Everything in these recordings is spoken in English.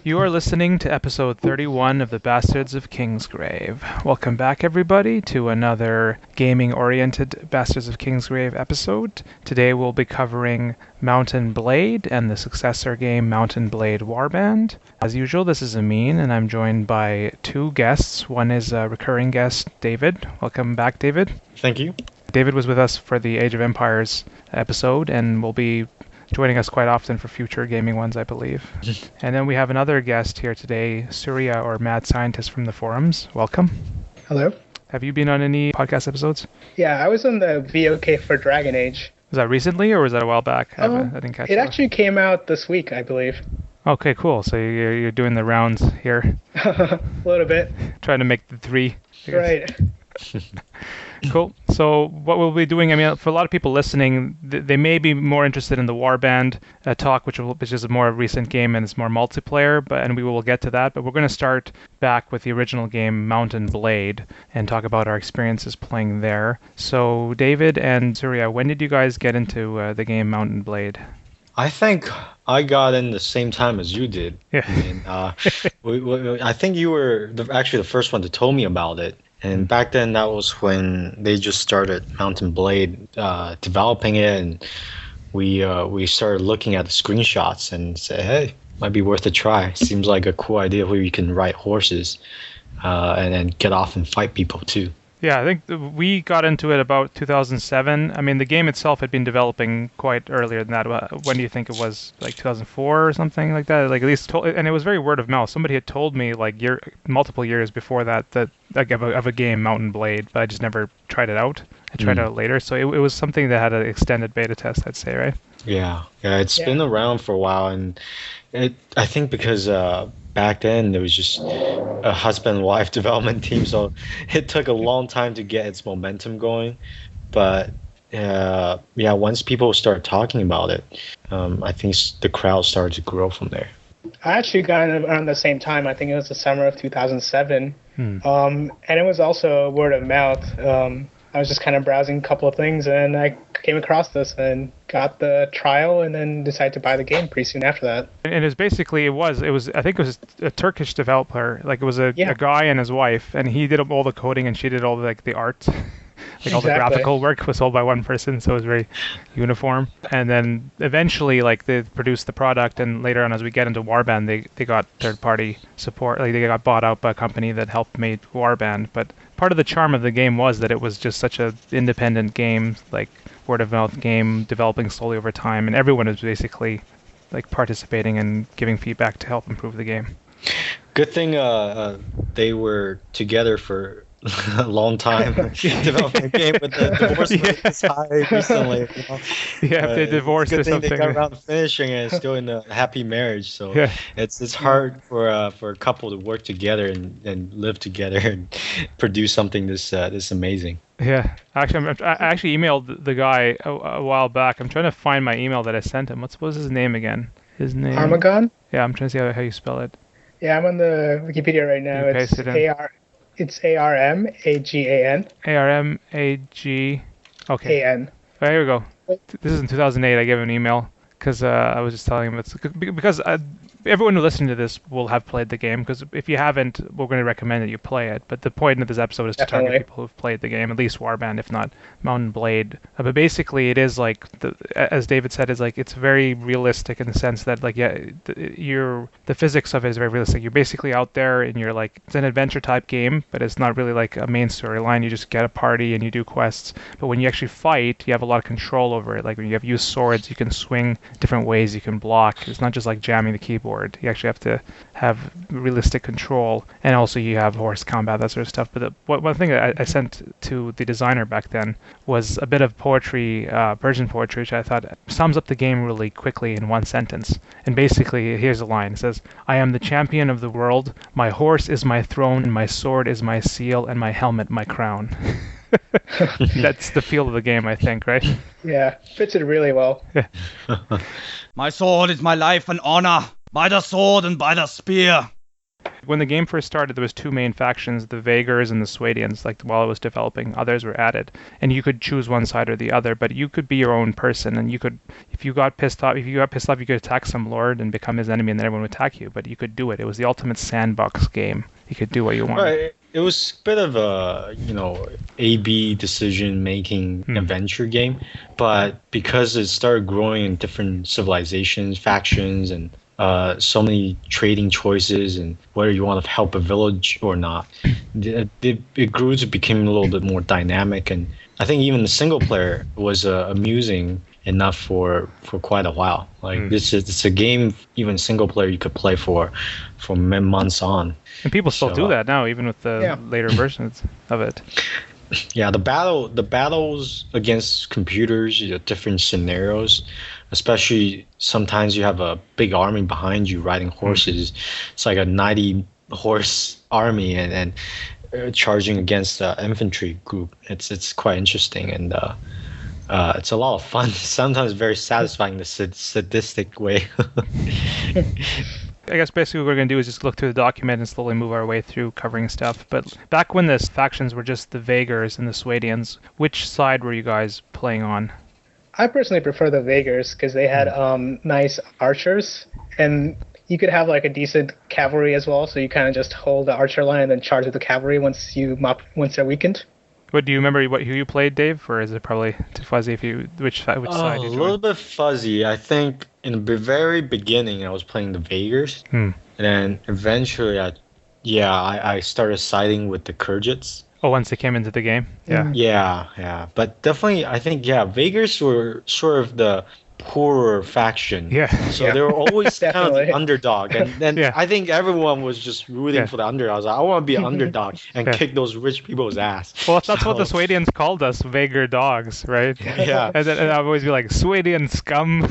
You are listening to episode 31 of the Bastards of Kingsgrave. Welcome back, everybody, to another gaming-oriented Bastards of Kingsgrave episode. Today we'll be covering Mountain Blade and the successor game Mountain Blade Warband. As usual, this is Amin, and I'm joined by two guests. One is a recurring guest, David. Welcome back, David. Thank you. David was with us for the Age of Empires episode, and will be joining us quite often for future gaming ones, I believe. And then we have another guest here today, Surya, or MadScientist from the forums. Welcome. Hello. Have you been on any podcast episodes? Yeah, I was on the VOK for Dragon Age. Was that recently, or was that a while back? I didn't catch it. It actually came out this week, I believe. Okay, cool. So you're doing the rounds here. A little bit. Trying to make the three. Right. Cool. So what we'll be doing, I mean, for a lot of people listening, they may be more interested in the Warband talk, which is a more recent game and it's more multiplayer, and we will get to that. But we're going to start back with the original game, Mountain Blade, and talk about our experiences playing there. So David and Surya, when did you guys get into the game Mountain Blade? I think I got in the same time as you did. Yeah. And, I think you were actually the first one to tell me about it. And back then, that was when they just started Mountain Blade developing it, and we started looking at the screenshots and said, hey, might be worth a try. Seems like a cool idea where you can ride horses and then get off and fight people too. Yeah, I think we got into it about 2007. I mean, the game itself had been developing quite earlier than that. When do you think it was? Like 2004 or something like that? Like at least, and it was very word of mouth. Somebody had told me like multiple years before that like of a game, Mountain Blade, but I just never tried it out. I tried it out later, so it was something that had an extended beta test, I'd say, right? Yeah, it's been around for a while, and I think because back then there was just a husband-wife development team, so it took a long time to get its momentum going. But once people started talking about it, I think the crowd started to grow from there. I actually got in around the same time. I think it was the summer of 2007. And it was also word of mouth. I was just kind of browsing a couple of things, and I came across this and got the trial, and then decided to buy the game pretty soon after that. And it was basically, I think it was a Turkish developer. Like it was a guy and his wife, and he did all the coding, and she did all the art. All the graphical work was all by one person, so it was very uniform. And then eventually, they produced the product, and later on, as we get into Warband, they got third-party support. Like they got bought out by a company that helped make Warband. But part of the charm of the game was that it was just such an independent game, like word-of-mouth game, developing slowly over time, and everyone was basically participating and giving feedback to help improve the game. Good thing they were together for a long time developing a game, but the divorce rate is high recently. Yeah, if they divorced or something. They got around to finishing and still in a happy marriage. So it's hard for a couple to work together and live together and produce something this amazing. Yeah, actually, I actually emailed the guy a while back. I'm trying to find my email that I sent him. What was his name again? His name. Armagon? Yeah, I'm trying to see how you spell it. Yeah, I'm on the Wikipedia right now. It's ARMAGAN. ARMAG. Okay. AN. Oh, here we go. This is in 2008. I gave him an email because I was just telling him because everyone who listening to this will have played the game, because if you haven't, we're going to recommend that you play it. But the point of this episode is to target people who've played the game, at least Warband, if not Mountain Blade. But basically, it is as David said, it's very realistic in the sense that the physics of it is very realistic. You're basically out there and you're it's an adventure type game, but it's not really like a main storyline. You just get a party and you do quests. But when you actually fight, you have a lot of control over it. Like when you have used swords, you can swing different ways, you can block. It's not just like jamming the keyboard. You actually have to have realistic control, and also you have horse combat, that sort of stuff. But one thing that I sent to the designer back then was a bit of poetry, Persian poetry, which I thought sums up the game really quickly in one sentence. And basically, here's a line. It says, "I am the champion of the world. My horse is my throne, and my sword is my seal, and my helmet my crown." That's the feel of the game, I think, right? Yeah, fits it really well. My sword is my life and honor. By the sword and by the spear. When the game first started, there was two main factions, the Vaegrs and the Swadians. Like while it was developing, others were added, and you could choose one side or the other. But you could be your own person, and you could, if you got pissed off, you could attack some lord and become his enemy, and then everyone would attack you. But you could do it. It was the ultimate sandbox game. You could do what you wanted. Right. It was a bit of a, A/B decision-making adventure game, but because it started growing in different civilizations, factions, and so many trading choices, and whether you want to help a village or not, it grew to become a little bit more dynamic. And I think even the single player was amusing enough for quite a while. Like it's a game, even single player, you could play for months on. And people still do that now, even with the later versions of it. Yeah, the battles against computers, different scenarios, especially sometimes you have a big army behind you riding horses. It's like a 90 horse army and charging against the infantry group. It's quite interesting, and it's a lot of fun. Sometimes very satisfying in a sadistic way. I guess basically what we're going to do is just look through the document and slowly move our way through covering stuff. But back when the factions were just the Vaegrs and the Swadians, which side were you guys playing on? I personally prefer the Vaegrs because they had nice archers, and you could have like a decent cavalry as well. So you kind of just hold the archer line and then charge with the cavalry once they're weakened. What do you remember? Who you played, Dave, or is it probably too fuzzy? Which side? A little bit fuzzy. I think in the very beginning I was playing the Vaegrs, and then eventually I started siding with the Khergits. Oh, once they came into the game, yeah. Yeah. But definitely, I think Vaegrs were sort of the poorer faction. Yeah. So they were always kind of the underdog, and then Yeah. I think everyone was just rooting for the underdog. I was like, I want to be an underdog and Yeah. kick those rich people's ass. Well, that's what the Swadians called us, Vaegr dogs, right? Yeah. And I'd always be like, Swadian scum.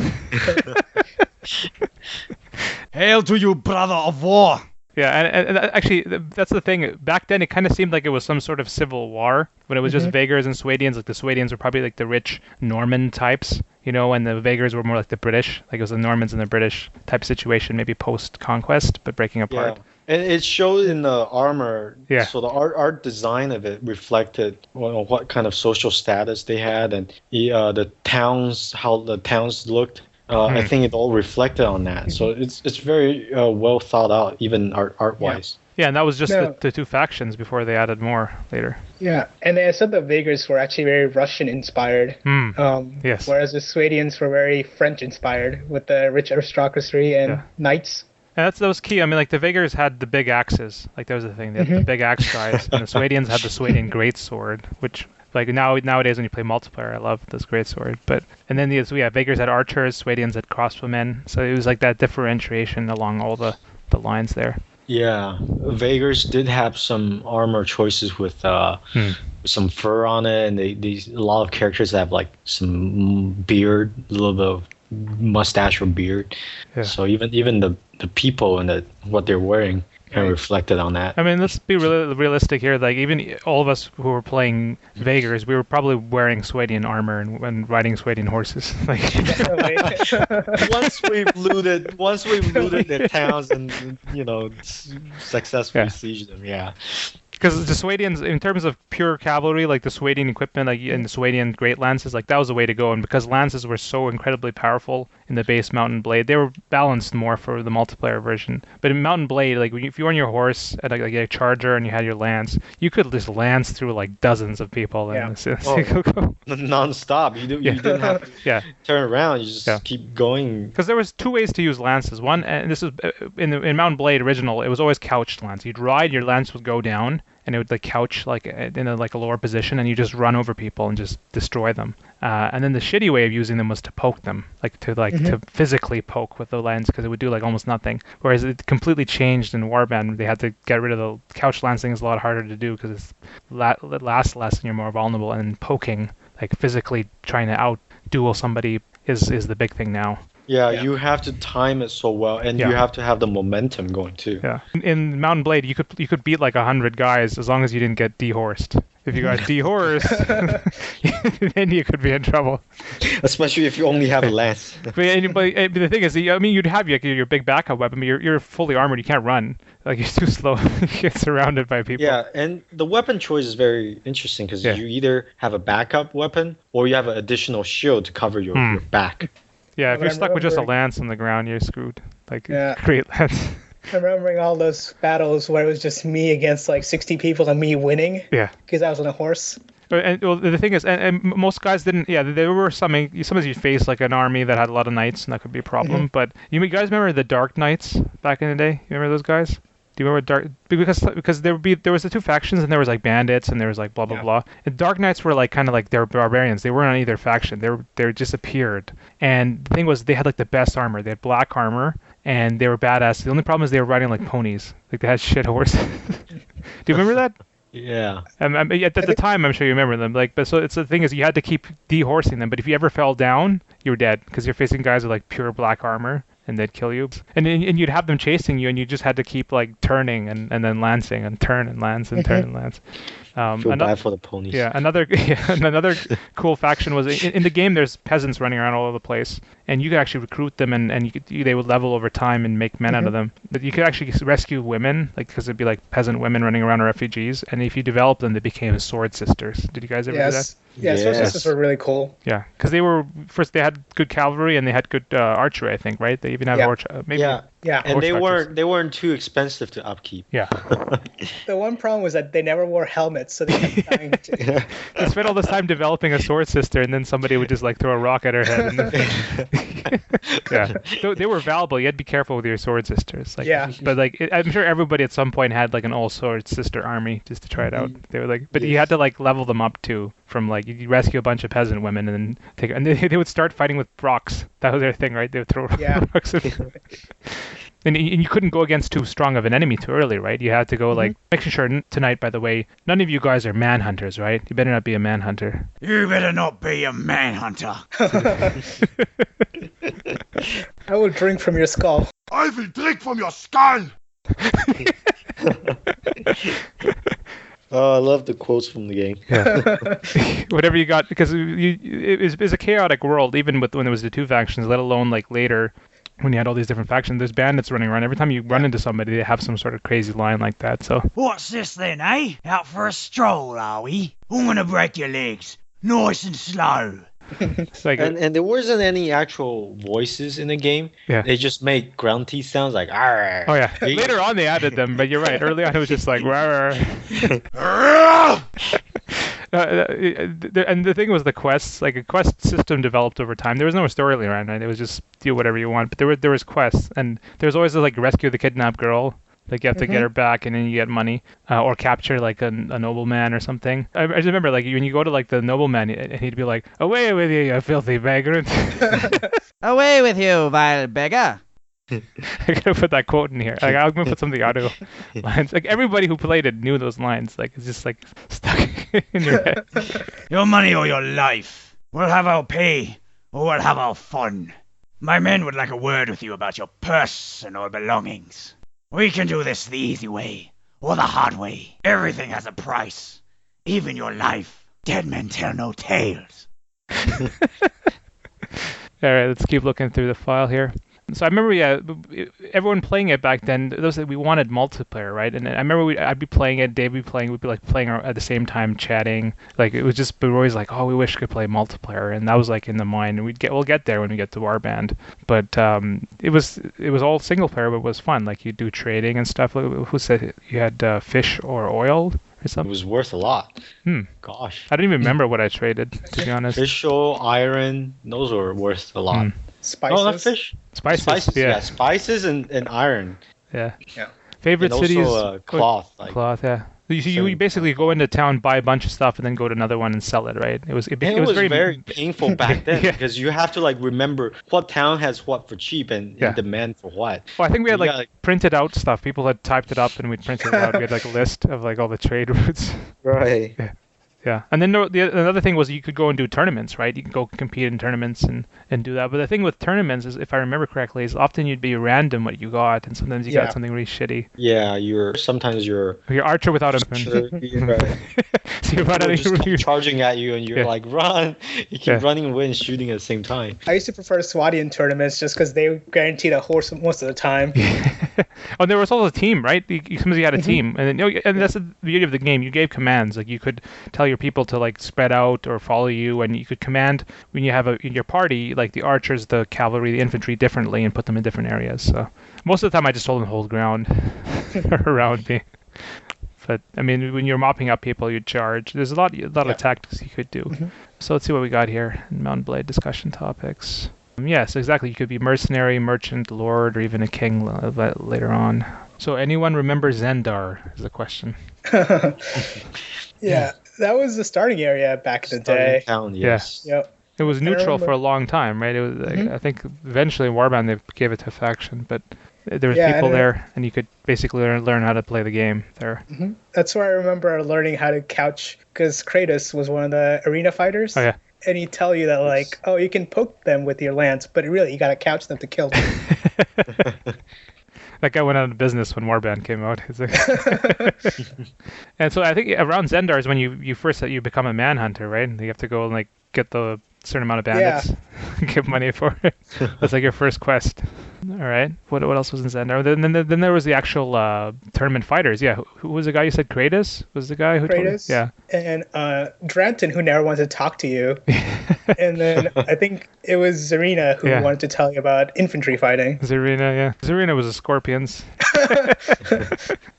Hail to you, brother of war! Yeah, and actually, that's the thing. Back then, it kind of seemed like it was some sort of civil war when it was just Vaeggers and Swadians. Like the Swadians were probably like the rich Norman types, and the Vaeggers were more like the British. Like it was the Normans and the British type situation, maybe post-conquest, but breaking apart. Yeah. And it showed in the armor. Yeah. So the art design of it reflected what kind of social status they had, and the towns, how the towns looked. I think it all reflected on that. So it's very well thought out, even art-wise. Yeah, and that was just the two factions before they added more later. Yeah, and they said the Vaeggers were actually very Russian-inspired. Yes. Whereas the Swadians were very French-inspired with the rich aristocracy and knights. And that was key. I mean, like the Vaeggers had the big axes. Like that was the thing. They had the big axe guys, and the Swadians had the Swadian greatsword, which like nowadays when you play multiplayer, I love this greatsword. And then Vaeggers had archers, Swadians had crossbowmen. So it was like that differentiation along all the lines there. Yeah, Vaeggers did have some armor choices with some fur on it, and a lot of characters have like some beard, a little bit of mustache or beard. Yeah. So even the people and what they're wearing kind of reflected on that. I mean, let's be really realistic here. Like even all of us who were playing Vaeggers, we were probably wearing Swadian armor and riding Swadian horses. Like once we've looted their towns and successfully sieged them. Yeah. Because the Swadians, in terms of pure cavalry, like the Swadian equipment, like and the Swadian great lances, like that was the way to go. And because lances were so incredibly powerful in the base Mountain Blade, they were balanced more for the multiplayer version. But in Mountain Blade, like if you were on your horse and like a charger and you had your lance, you could just lance through like dozens of people and non-stop. You didn't have to turn around. You just keep going. Because there was two ways to use lances. One, and this is in Mountain Blade original, it was always couched lance. You'd ride, your lance would go down, and it would like couch like in a lower position, and you just run over people and just destroy them. And then the shitty way of using them was to poke them, to physically poke with the lens, because it would do like almost nothing. Whereas it completely changed in Warband. They had to get rid of the couch lancing. Is a lot harder to do because it lasts less and you're more vulnerable. And poking, like physically trying to out-duel somebody, is the big thing now. Yeah, you have to time it so well, and you have to have the momentum going too. Yeah, in Mountain Blade, you could beat like 100 guys as long as you didn't get dehorsed. If you got D-horse, then you could be in trouble. Especially if you only have a lance. But the thing is, I mean, you'd have your big backup weapon, but you're fully armored. You can't run. Like, you're too slow. You get surrounded by people. Yeah, and the weapon choice is very interesting because you either have a backup weapon or you have an additional shield to cover your back. Yeah, if you're stuck with just a lance on the ground, you're screwed. Like, great lance. I'm remembering all those battles where it was just me against like 60 people and me winning. Yeah. Because I was on a horse. And well, the thing is, and most guys didn't. Yeah, there were sometimes you face like an army that had a lot of knights, and that could be a problem. But you guys remember the Dark Knights back in the day? You remember those guys? Do you remember Dark? Because there was the two factions, and there was like bandits, and there was like blah blah blah. And Dark Knights were like kind of like they were barbarians. They weren't on either faction. They just appeared. And the thing was, they had like the best armor. They had black armor, and they were badass. The only problem is they were riding like ponies. Like they had shit horses. Do you remember that? Yeah. At the time, I'm sure you remember them. Like, but so it's the thing is, you had to keep dehorsing them. But if you ever fell down, you were dead because you're facing guys with like pure black armor, and they'd kill you. And you'd have them chasing you, and you just had to keep like turning and then lancing and turn and lance and turn and lance. Feel bad for the ponies. Yeah, another cool faction was in the game. There's peasants running around all over the place, and you could actually recruit them, and they would level over time and make men out of them. But you could actually rescue women, like because it'd be like peasant women running around refugees, and if you develop them, they became sword sisters. Did you guys ever do that? Yeah, sword sisters were really cool. Yeah, because they had good cavalry and they had good archery, I think, right? They even had maybe. Yeah, and they weren't too expensive to upkeep. Yeah. The one problem was that they never wore helmets, so they kept dying. They spent all this time developing a sword sister, and then somebody would just like throw a rock at her head. Yeah, so they were valuable. You had to be careful with your sword sisters. Like, but like I'm sure everybody at some point had like an all sword sister army just to try it out. They were like, but you had to like level them up too. From like you rescue a bunch of peasant women and then and they would start fighting with rocks. That was their thing, right? They would throw rocks. And you couldn't go against too strong of an enemy too early, right? You had to go like making sure tonight. By the way, none of you guys are manhunters, right? You better not be a manhunter. You better not be a manhunter. I will drink from your skull. I will drink from your skull. Oh, I love the quotes from the game. Yeah. Whatever you got, because it was a chaotic world, even when there was the two factions, let alone like later when you had all these different factions. There's bandits running around. Every time you run into somebody, they have some sort of crazy line like that. So what's this then, eh? Out for a stroll, are we? I'm gonna break your legs, nice and slow. It's like and there wasn't any actual voices in the game. Yeah. They just made grunty sounds like "arr." Oh yeah. Later on they added them, but you're right. Early on it was just like "rawr." And the thing was the quests, like a quest system developed over time. There was no storyline, right? It was just do whatever you want. But there was quests, and there was always like rescue the kidnapped girl. Like you have to get her back, and then you get money, or capture like a nobleman or something. I just remember like when you go to like the nobleman, and he'd be like, "Away with you, you filthy vagrant!" Away with you, vile beggar! I gotta put that quote in here. Like I'm gonna put some of the audio lines. Like everybody who played it knew those lines. Like it's just like stuck in your head. Your money or your life. We'll have our pay, or we'll have our fun. My men would like a word with you about your purse and all belongings. We can do this the easy way, or the hard way. Everything has a price, even your life. Dead men tell no tales. All right, let's keep looking through the file here. So I remember, everyone playing it back then. We wanted multiplayer, right? And I remember I'd be playing it, Dave would be playing, we'd be like playing at the same time, chatting. Like it was just, we were always like, oh, we wish we could play multiplayer, and that was like in the mind. And we'll get there when we get to Warband. But it was all single player, but it was fun. Like you do trading and stuff. Who said you had fish or oil? Or something? It was worth a lot. Gosh. I don't even remember what I traded, to be honest. Fish, oil, iron, those were worth a lot. Spices. Oh, not fish. Spices, yeah. Spices and iron. Yeah. Yeah. Favorite and cities? Also, cloth. Cloth, yeah. You basically go into town, buy a bunch of stuff, and then go to another one and sell it, right? It was very painful back then because you have to like remember what town has what for cheap and demand for what. Well, I think we had like printed out stuff. People had typed it up and we'd printed it out. We had like a list of like all the trade routes. Right. Yeah, and then another thing was you could go and do tournaments, right? You can go compete in tournaments and do that. But the thing with tournaments is, if I remember correctly, is often you'd be random what you got, and sometimes you got something really shitty. Yeah, sometimes you're archer without a sure, right. So you run out of just charging at you, and you're like, run! You keep running away and shooting at the same time. I used to prefer SWAT in tournaments just because they guaranteed a horse most of the time. Oh, there was also a team, right? Sometimes you had a team, and then, and that's the beauty of the game. You gave commands, like you could tell your people to like spread out or follow you, and you could command when you have in your party, like the archers, the cavalry, the infantry differently, and put them in different areas. So most of the time, I just told them to hold ground around me. But I mean, when you're mopping up people, you'd charge. There's a lot of tactics you could do. So let's see what we got here in Mount and Blade discussion topics. Yes, exactly. You could be mercenary, merchant, lord, or even a king later on. So anyone remember Zendar is the question. Yeah, that was the starting area back in the day. Town, yes. Yeah. Yep. It was neutral for a long time, right? It was. I think eventually in Warband they gave it to a faction, but there was people there, and you could basically learn how to play the game there. That's where I remember learning how to couch, because Kratos was one of the arena fighters. Oh yeah. And he'd tell you that, like, oh, you can poke them with your lance, but really, you got to couch them to kill them. That guy went out of business when Warband came out. And so I think around Zendar is when you become a manhunter, right? You have to go and like get the certain amount of bandits, give money for it. That's like your first quest. All right. What else was in Zendar? Then there was the actual tournament fighters. Yeah. Who was the guy you said Kratos was the guy who Kratos? Yeah. And Dranton, who never wanted to talk to you. And then I think it was Zarina who wanted to tell you about infantry fighting. Zarina, yeah. Zarina was a Scorpions.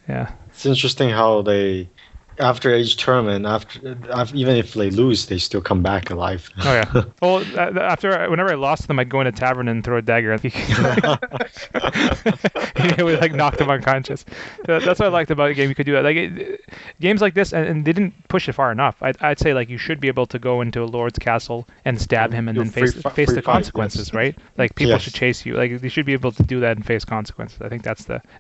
Yeah. It's interesting how they, after each tournament, even if they lose, they still come back alive. Oh yeah. Well, whenever I lost them, I'd go in a tavern and throw a dagger at them. We like knocked them unconscious. That's what I liked about the game. You could do that. Like games like this, and they didn't push it far enough. I'd say like you should be able to go into a lord's castle and stab him, and then face the consequences, right? Like people should chase you. Like they should be able to do that and face consequences. I think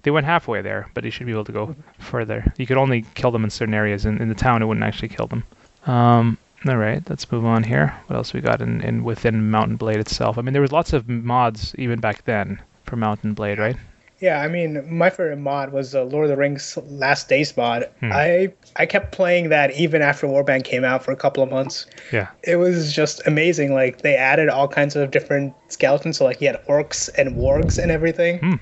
they went halfway there, but you should be able to go further. You could only kill them in certain areas. In the town, it wouldn't actually kill them. All right, let's move on here. What else we got within Mount and Blade itself? I mean, there was lots of mods even back then for Mount and Blade, right? Yeah, I mean, my favorite mod was the Lord of the Rings Last Days mod. I kept playing that even after Warband came out for a couple of months. Yeah. It was just amazing. Like, they added all kinds of different skeletons. So, like, you had orcs and wargs and everything.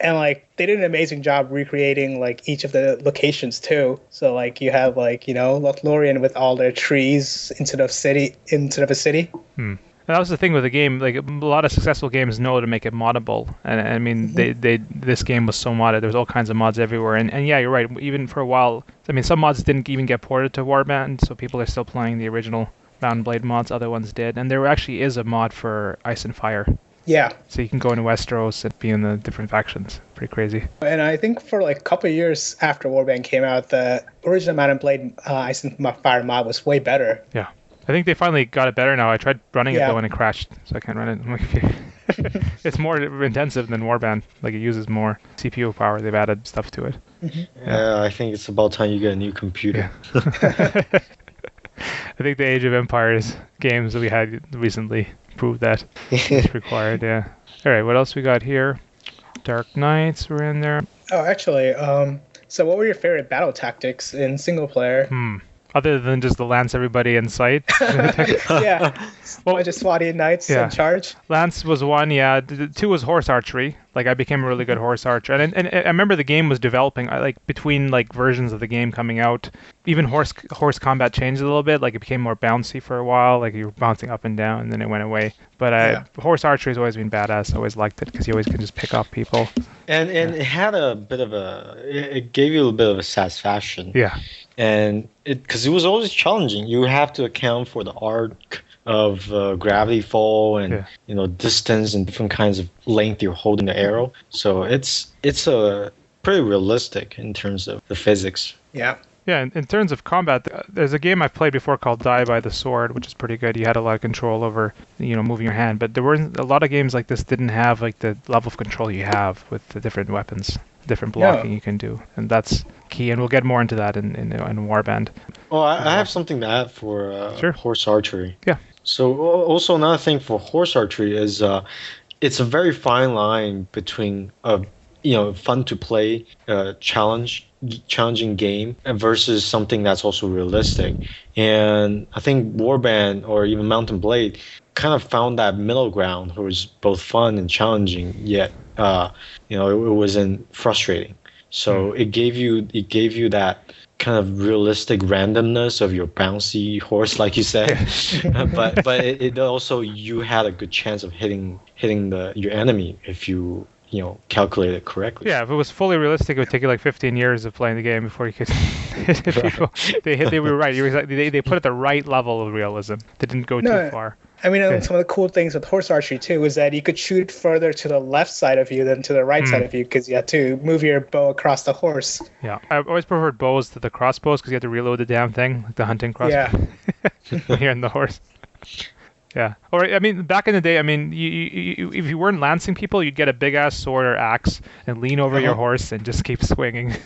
And, like, they did an amazing job recreating, like, each of the locations, too. So, like, you have, like, you know, Lothlorien with all their trees instead of a city. And that was the thing with the game. Like, a lot of successful games know to make it moddable. And I mean, this game was so modded. There was all kinds of mods everywhere. And yeah, you're right. Even for a while, I mean, some mods didn't even get ported to Warband, so people are still playing the original Mount and Blade mods. Other ones did. And there actually is a mod for Ice and Fire. Yeah. So you can go into Westeros and be in the different factions. Pretty crazy. And I think for like a couple of years after Warband came out, the original Mount and Blade Ice and Fire mod was way better. Yeah. I think they finally got it better now. I tried running it though and it crashed, so I can't run it on my computer. It's more intensive than Warband. Like it uses more CPU power. They've added stuff to it. Yeah, I think it's about time you get a new computer. Yeah. I think the Age of Empires games that we had recently proved that it's required. Yeah. All right. What else we got here? Dark Knights were in there. Oh, actually, so what were your favorite battle tactics in single player? Other than just the lance everybody in sight. Yeah. Well, just Swadian knights in charge. Lance was one, yeah. Two was horse archery. Like I became a really good horse archer, and I remember the game was developing. Like between like versions of the game coming out, even horse combat changed a little bit. Like it became more bouncy for a while. Like you were bouncing up and down, and then it went away. But horse archery has always been badass. I always liked it because you always can just pick off people. And it had a bit of it gave you a bit of a satisfaction. Yeah. And because it was always challenging. You have to account for the arc of gravity fall and distance and different kinds of length you're holding the arrow. So it's a pretty realistic in terms of the physics. Yeah. Yeah, in terms of combat, there's a game I've played before called Die by the Sword, which is pretty good. You had a lot of control over, moving your hand. But there weren't a lot of games like this didn't have like the level of control you have with the different weapons, different blocking you can do, and that's key. And we'll get more into that in Warband. Oh, I have something to add for Sure. horse archery. Yeah. So also another thing for horse archery is it's a very fine line between fun to play challenging game versus something that's also realistic. And I think Warband or even Mountain Blade kind of found that middle ground where it was both fun and challenging, yet it wasn't frustrating. So it gave you that kind of realistic randomness of your bouncy horse, like you said. but it also, you had a good chance of hitting your enemy if you calculate it correctly. Yeah, if it was fully realistic, it would take you like 15 years of playing the game before you could hit people. They were right. They put it at the right level of realism. They didn't go too far. I mean, some of the cool things with horse archery too is that you could shoot further to the left side of you than to the right side of you because you had to move your bow across the horse. Yeah, I always preferred bows to the crossbows because you had to reload the damn thing, like the hunting crossbow. Yeah. When you're in the horse. Yeah. Or I mean, back in the day, I mean, you if you weren't lancing people, you'd get a big ass sword or axe and lean over your horse and just keep swinging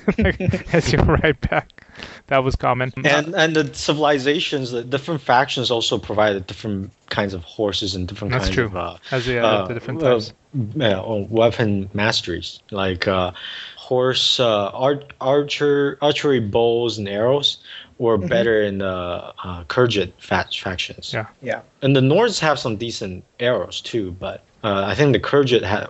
as you ride back. That was common. And the civilizations, the different factions also provided different kinds of horses and different kinds of the different types. Weapon masteries, like horse archery bows and arrows were better in the Khergit factions. Yeah. Yeah. And the Nords have some decent arrows too, but I think the Khergit had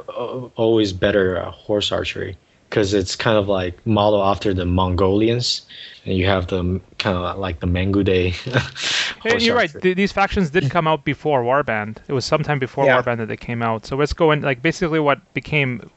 always better horse archery because it's kind of like modeled after the Mongolians. And you have the kind of like the Mangude. And you're right. These factions did come out before Warband. It was sometime before Warband that they came out. So let's go in. Like basically, what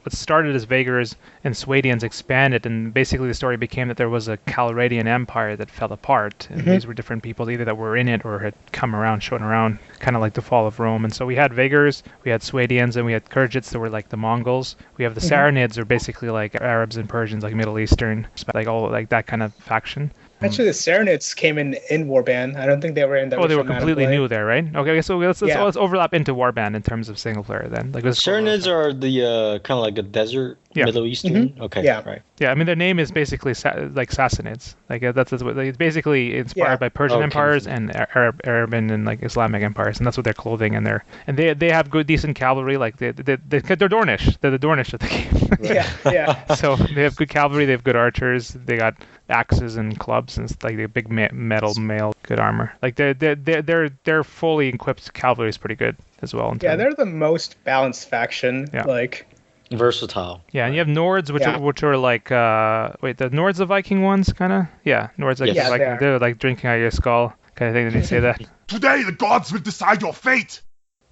started as Vaegrs and Swadians expanded, and basically the story became that there was a Calradian empire that fell apart, and these were different people either that were in it or had come around, shown around, kind of like the fall of Rome. And so we had Vaegrs, we had Swadians, and we had Khergits that were like the Mongols. We have the Saranids, are basically like Arabs and Persians, like Middle Eastern, like all like that kind of faction. Actually, the Saranids came in Warband. I don't think they were in the. Oh, they were completely new there, right? Okay, so let's overlap into Warband in terms of single player then. Like Saranids are the kind of like a desert Middle Eastern. Okay, right. Yeah, I mean their name is basically like Sassanids. Like that's what it's basically inspired by Persian empires and Arab and like Islamic empires, and that's what their clothing and they have good decent cavalry. Like they're Dornish. They're the Dornish of the game. Yeah. So they have good cavalry. They have good archers. They got axes and clubs and like the big metal mail, good armor. Like their fully equipped cavalry is pretty good as well. Yeah, they're the most balanced faction. Yeah. Like versatile. Yeah, and you have Nords, which are like the Nords the Viking ones, kind of. Yeah, Nords like Viking. They're like drinking out of your skull kind of thing. Did they say that? Today the gods will decide your fate.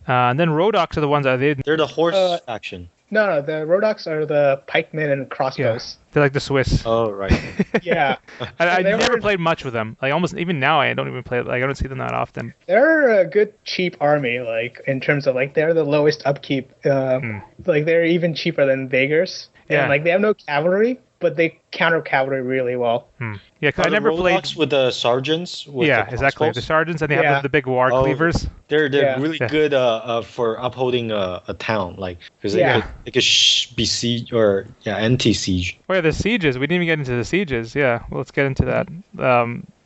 And then Rodox are the ones that they're the horse faction. No, the Rodox are the pikemen and crossbows. They're like the Swiss. Oh, right. Yeah. I never played much with them. Like almost even now, I don't even play. Like I don't see them that often. They're a good cheap army. Like in terms of like they're the lowest upkeep. Like they're even cheaper than Vaegrs. Yeah. And like they have no cavalry, but they counter cavalry really well. Yeah, because I never played with the sergeants. Exactly. The sergeants, and they have the big war cleavers. They're really good for upholding a town, like because they could be siege or anti-siege. Oh yeah, the sieges. We didn't even get into the sieges. Yeah, well, let's get into that.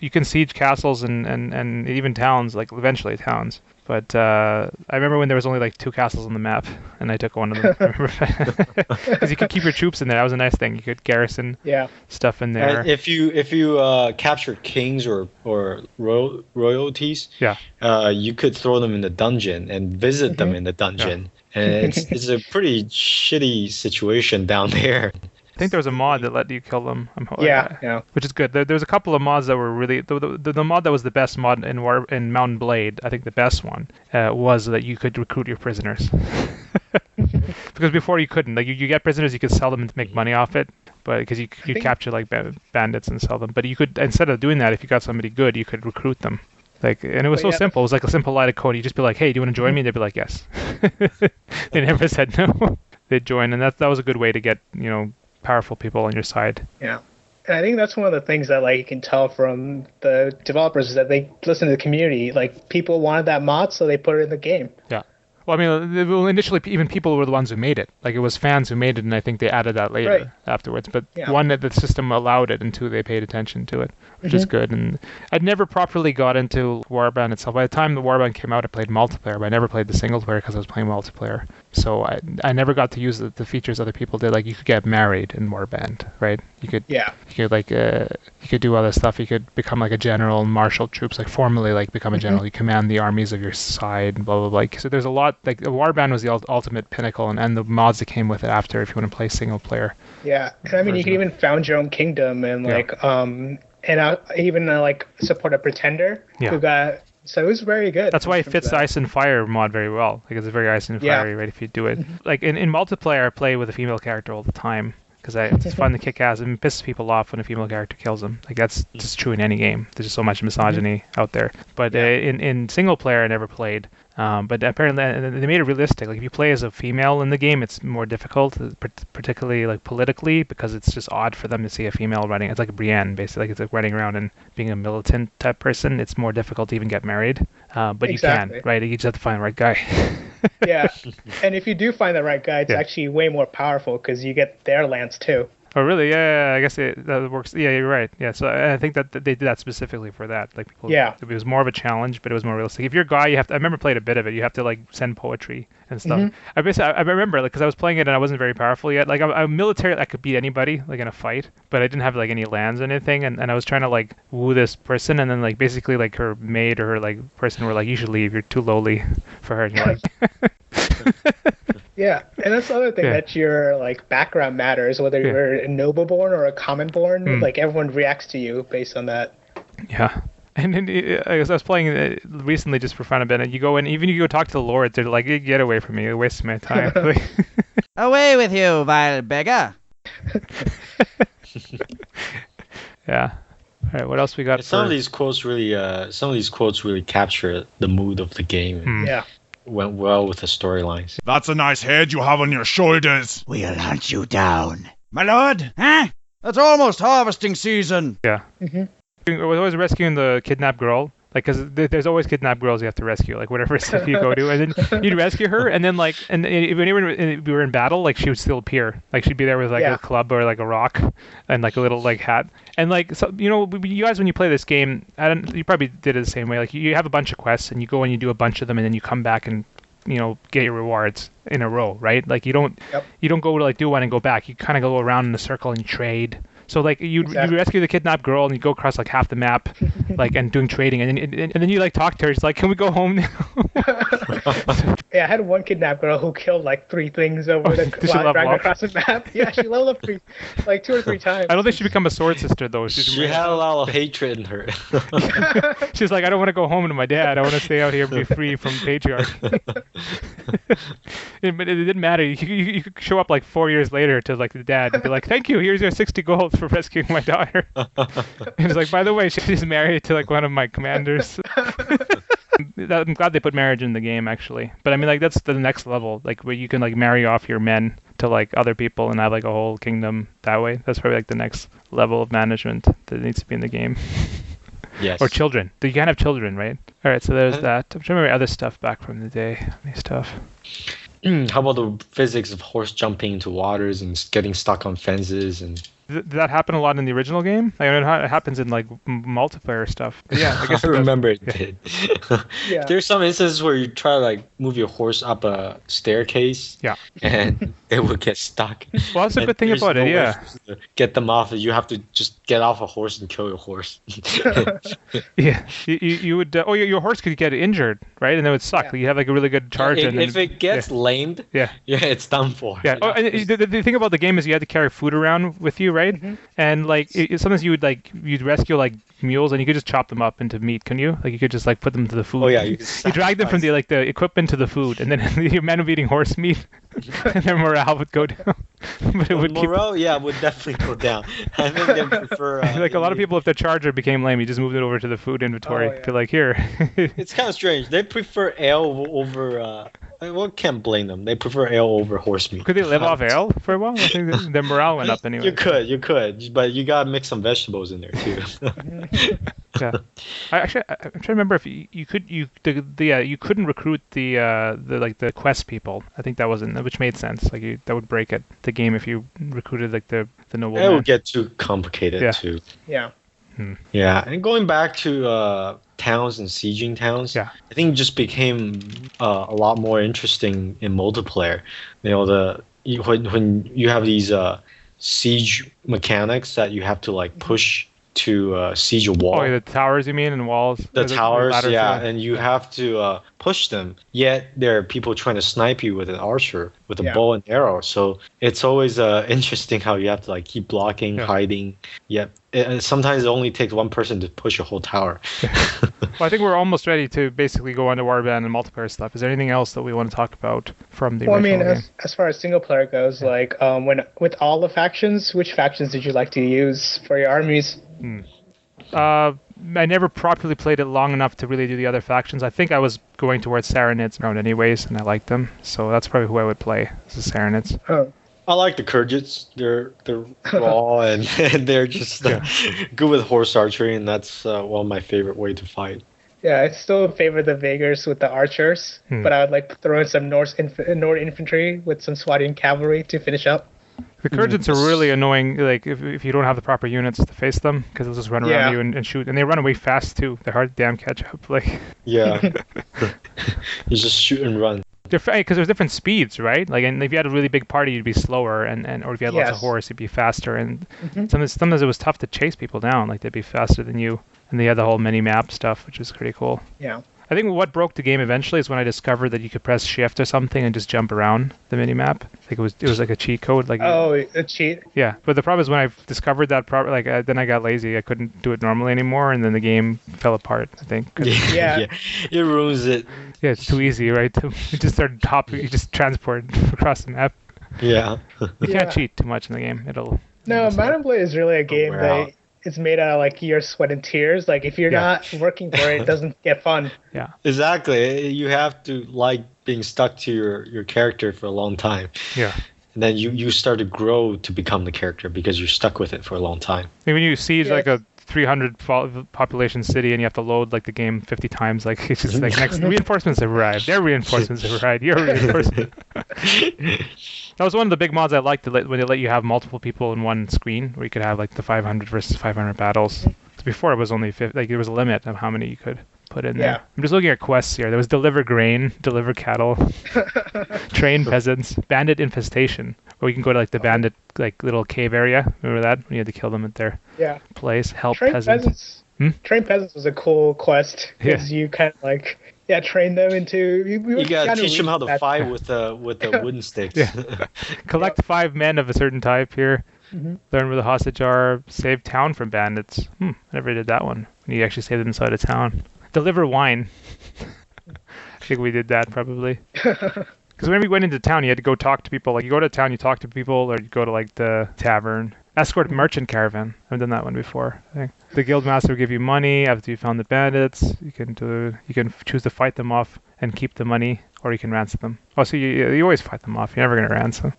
You can siege castles and even towns, like eventually towns. But I remember when there was only like 2 castles on the map, and I took one of them. Because you could keep your troops in there. That was a nice thing. You could garrison stuff in there. If you capture kings or royalties, you could throw them in the dungeon and visit them in the dungeon. And it's a pretty shitty situation down there. I think there was a mod that let you kill them. Which is good. There's a couple of mods that were really the mod that was the best mod in Mountain Blade. I think the best one was that you could recruit your prisoners. Because before you couldn't. Like you get prisoners, you could sell them and make money off it. But because you capture like bandits and sell them. But you could, instead of doing that, if you got somebody good, you could recruit them. Like, and it was simple. It was like a simple line of code. You just be like, "Hey, do you want to join me?" They'd be like, "Yes." They never said no. They'd join, and that was a good way to get powerful people on your side. Yeah. And I think that's one of the things that like you can tell from the developers is that they listen to the community. Like people wanted that mod, so they put it in the game. Yeah. Well, I mean, initially even people were the ones who made it. Like it was fans who made it, and I think they added that later afterwards. But one, that the system allowed it, and two, they paid attention to it, which is good. And I'd never properly got into Warband itself. By the time the Warband came out, I played multiplayer, but I never played the single player because I was playing multiplayer. So I never got to use the features other people did. Like you could get married in Warband, right? You could you could do other stuff. You could become like a general and marshal troops, like formally like become a general. You command the armies of your side, and blah blah blah. So there's a lot. Like the Warband was the ultimate pinnacle, and the mods that came with it after, if you want to play single player. Yeah, and I mean you can even found your own kingdom and even like support a pretender who got. So it was very good. That's why it fits the Ice and Fire mod very well. Like it's a very Ice and Fire, right? If you do it like in multiplayer, I play with a female character all the time. Because it's fun to kick ass and pisses people off when a female character kills them. Like that's just true in any game. There's just so much misogyny out there. But in single player, I never played. But apparently they made it realistic. Like if you play as a female in the game, it's more difficult, particularly like politically, because it's just odd for them to see a female running. It's like a Brienne, basically. Like it's like running around and being a militant type person. It's more difficult to even get married. But you can, right? You just have to find the right guy. Yeah, and if you do find the right guy, it's actually way more powerful because you get their lands too. Oh, really? Yeah, I guess that works. Yeah, you're right. Yeah, so I think that they did that specifically for that. Like people, it was more of a challenge, but it was more realistic. If you're a guy, you have to. I remember played a bit of it. You have to like send poetry and stuff. I remember because I was playing it and I wasn't very powerful yet. Like I'm military, I could beat anybody like in a fight, but I didn't have like any lands or anything. And I was trying to like woo this person, and then like basically like her maid or her like person were like, you should leave. You're too lowly for her. And you're like. Yeah, and that's the other thing that your like background matters, whether you're a noble born or a common born. Like everyone reacts to you based on that. Yeah. And then, I was playing recently just for fun a bit, and you go in, even you go talk to the lords, they're like, get away from me, you're wasting my time. Away with you, vile beggar! Yeah. All right, what else we got? Some of these quotes really capture the mood of the game. Yeah. Went well with the storylines. That's a nice head you have on your shoulders. We'll hunt you down. My lord, huh? It's almost harvesting season. Yeah. We're always rescuing the kidnapped girl. Like, because there's always kidnapped girls you have to rescue, like whatever city you go to, and then you'd rescue her, and then like, and whenever we were in battle, like she would still appear, like she'd be there with like a club or like a rock, and like a little like hat, and like so you guys when you play this game, you probably did it the same way. Like you have a bunch of quests, and you go and you do a bunch of them, and then you come back and get your rewards in a row, right? Like you don't go to like do one and go back. You kind of go around in a circle and you trade. So like you rescue the kidnapped girl and you go across like half the map, like and doing trading, and then you like talk to her. She's like, "Can we go home now?" Yeah, I had one kidnapped girl who killed like 3 things over the dragging across the map. Yeah, she leveled up like 2 or 3 times. I don't think she become a sword sister though. She had a lot of hatred in her. She's like, "I don't want to go home to my dad. I want to stay out here and be free from patriarchy." But it didn't matter. You could show up like 4 years later to like the dad and be like, "Thank you. Here's your 60 gold for rescuing my daughter." And he's like, "By the way, she's married to like one of my commanders." I'm glad they put marriage in the game actually. But I mean like that's the next level, like where you can like marry off your men to like other people and have like a whole kingdom that way. That's probably like the next level of management that needs to be in the game. Yes. Or children. You can't have children, right? All right, so there's that. I'm trying to remember other stuff back from the day. Any stuff. How about the physics of horse jumping into waters and getting stuck on fences and... Did that happen a lot in the original game? I mean, it happens in like multiplayer stuff. But yeah, I guess I remember it did. Yeah. There's some instances where you try to like move your horse up a staircase. Yeah. And it would get stuck. Well, that's a good thing about it. Yeah. Get them off. You have to just get off a horse and kill your horse. Yeah. You would. Your horse could get injured, right? And it would suck. Yeah. You have like a really good charge. If it gets lamed, it's done for. Yeah. Oh, and the thing about the game is you had to carry food around with you, right? And like sometimes you'd rescue like mules and you could just chop them up into meat, can you? Like you could just like put them to the food. Oh yeah, you drag them from the equipment to the food, and then your men would be eating horse meat, and their morale would go down. But it would morale, would definitely go down. I think they prefer. Like a lot of people, if their charger became lame, you just moved it over to the food inventory. Be like, here. It's kind of strange. They prefer ale well, can't blame them. They prefer ale over horse meat. Could they live off ale for a while? I think their morale went up anyway. You could, but you gotta mix some vegetables in there too. Yeah, I'm trying to remember if you couldn't recruit the quest people. I think that wasn't, which made sense. Like that would break the game if you recruited like the nobleman. It would get too complicated too. Yeah. Yeah, and going back to towns and sieging towns, I think it just became a lot more interesting in multiplayer. When you have these siege mechanics that you have to like push to siege a wall. Oh, the towers, you mean, and walls? The towers, and you have to push them. Yet there are people trying to snipe you with an archer, with a bow and arrow. So it's always interesting how you have to like keep blocking, hiding. Yet sometimes it only takes one person to push a whole tower. Well, I think we're almost ready to basically go on to Warband and multiplayer stuff. Is there anything else that we want to talk about from the original game? As far as single player goes, like with all the factions, which factions did you like to use for your armies? I never properly played it long enough to really do the other factions. I think I was going towards Saranids around anyways, and I liked them. So that's probably who I would play, is the Saranids. Oh. I like the Khergits. They're raw and they're just good with horse archery, and that's one of my favorite way to fight. Yeah, I still favor the Vaegrs with the archers, but I would like throw in some Nord infantry with some Swadian cavalry to finish up. The Khergits are really annoying, like if you don't have the proper units to face them, because they'll just run around you and shoot, and they run away fast too. They're hard to damn catch up. Like you just shoot and run. Because there's different speeds, right? Like, and if you had a really big party, you'd be slower, and or if you had lots of horse, you'd be faster. And sometimes it was tough to chase people down. Like they'd be faster than you, and they had the whole mini map stuff, which is pretty cool. Yeah. I think what broke the game eventually is when I discovered that you could press shift or something and just jump around the mini map. Like it was like a cheat code. Like a cheat. Yeah, but the problem is when I discovered that, then I got lazy. I couldn't do it normally anymore, and then the game fell apart. I think. Yeah. It ruins it. Yeah, it's too easy, right? You just start hopping. You just transport across the map. Yeah. You can't cheat too much in the game. No, Mount and Blade is really a game that it's made out of like your sweat and tears. Like if you're not working for it, it doesn't get fun. Yeah. Exactly. You have to like being stuck to your character for a long time. Yeah. And then you start to grow to become the character because you're stuck with it for a long time. I mean, when you siege like a 300 population city and you have to load like the game 50 times, like it's just like next reinforcements have arrived. Their reinforcements have arrived. Your reinforcements. That was one of the big mods I liked, when they let you have multiple people in one screen, where you could have like the 500 versus 500 battles. Before it was only 50, like there was a limit of how many you could put in there. I'm just looking at quests here. There was deliver grain, deliver cattle, train peasants, bandit infestation, or you can go to like the bandit like little cave area. Remember that when you had to kill them at their place? Help peasants. Train peasants was a cool quest because you kind of like train them into. You gotta teach them how to fight with the wooden sticks. Collect 5 men of a certain type here. Learn where the hostage are. Save town from bandits. I never did that one. You actually save them inside a town. Deliver wine. I think we did that probably. Because whenever you went into town, you had to go talk to people. Like you go to town, you talk to people, or you go to like the tavern. Escort merchant caravan. I've done that one before, I think. The guildmaster will give you money after you found the bandits. You can choose to fight them off and keep the money, or you can ransom them. Oh, so you always fight them off. You're never going to ransom.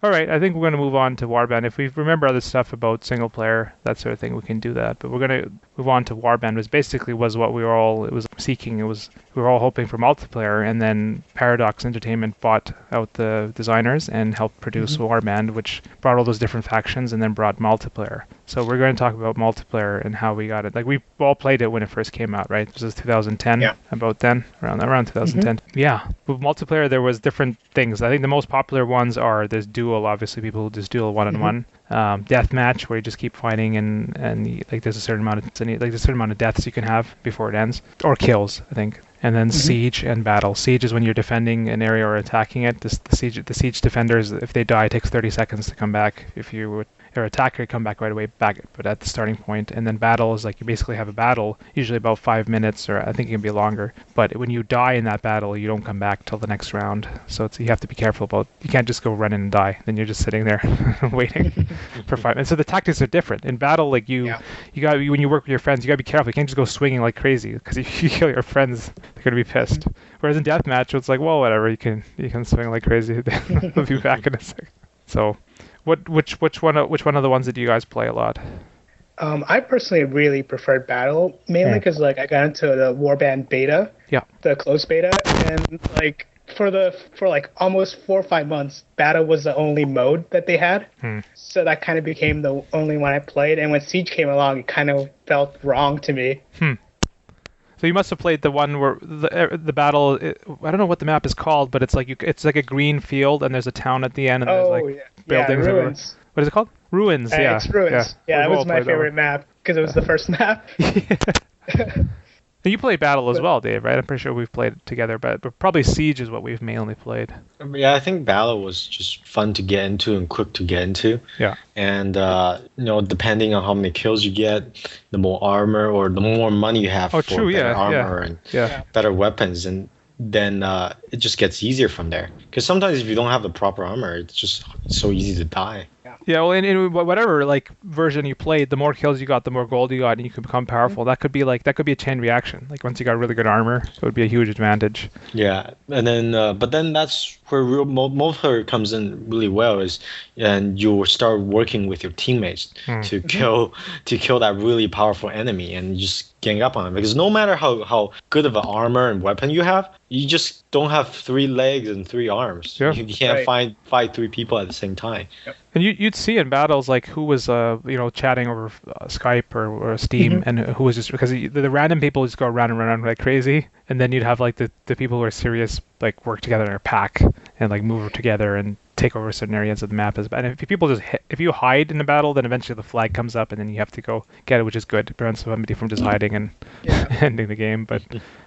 All right, I think we're going to move on to Warband. If we remember other stuff about single player, that sort of thing, we can do that. But we're going to move on to Warband, which basically was what we were all seeking. We were all hoping for multiplayer, and then Paradox Entertainment bought out the designers and helped produce Warband, which brought all those different factions and then brought multiplayer. So we're going to talk about multiplayer and how we got it. Like we all played it when it first came out, right? This was 2010, about then, around 2010. Yeah, with multiplayer there was different things. I think the most popular ones are there's duel, obviously people who just duel one-on-one. Deathmatch, where you just keep fighting and like there's a certain amount of deaths you can have before it ends, or kills, I think. And then siege and battle. Siege is when you're defending an area or attacking it. The siege defenders, if they die, it takes 30 seconds to come back. If you would or attacker, come back right away, but at the starting point. And then battle is like you basically have a battle, usually about 5 minutes, or I think it can be longer. But when you die in that battle, you don't come back till the next round. So you have to be careful about. You can't just go run in and die. Then you're just sitting there waiting for 5 minutes. So the tactics are different in battle. Like you got when you work with your friends, you gotta be careful. You can't just go swinging like crazy because if you kill your friends, They're gonna be pissed. Whereas in deathmatch, it's like, well, whatever. You can swing like crazy. They'll be back in a second. So, which one of the ones that you guys play a lot? I personally really preferred Battle, mainly because like I got into the Warband beta, the closed beta, and like for like almost 4 or 5 months, Battle was the only mode that they had. So that kind of became the only one I played. And when Siege came along, it kind of felt wrong to me. So you must have played the one where the battle. I don't know what the map is called, but it's like it's like a green field, and there's a town at the end, and there's like buildings. Ruins. What is it called? Ruins. Yeah, it's Ruins. Yeah, that was my favorite map because it was the first map. You play Battle as well, Dave, right? I'm pretty sure we've played it together, but probably Siege is what we've mainly played. Yeah, I think Battle was just fun to get into and quick to get into. Yeah. And, depending on how many kills you get, the more armor or the more money you have better armor and better weapons, and then it just gets easier from there. Because sometimes if you don't have the proper armor, it's just so easy to die. Yeah, well, in whatever like version you played, the more kills you got, the more gold you got, and you could become powerful. That could be a chain reaction. Like once you got really good armor, it would be a huge advantage. Yeah, and then but then that's where real multiplayer comes in really well and you start working with your teammates to kill that really powerful enemy and just gang up on them, because no matter how good of an armor and weapon you have, you just don't have 3 legs and 3 arms. You can't fight 3 people at the same time. And you'd see in battles like who was chatting over Skype or Steam, and who was just, because the random people just go around like crazy, and then you'd have like the people who are serious like work together in a pack and like move together and take over certain areas of the map. And if you hide in a battle, then eventually the flag comes up and then you have to go get it, which is good. It prevents somebody from just hiding and ending the game. But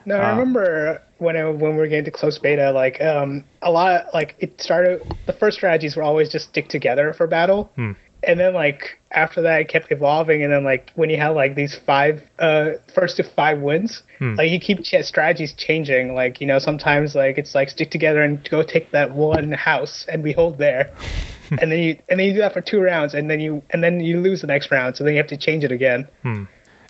no, I remember when we were getting to close beta, like a lot, like it started. The first strategies were always just stick together for battle, and then like after that it kept evolving, and then like when you have like these 5 first to 5 wins, like you keep strategies changing. Like sometimes like it's like stick together and go take that one house and we hold there. and then you do that for 2 rounds, and then you lose the next round, so then you have to change it again.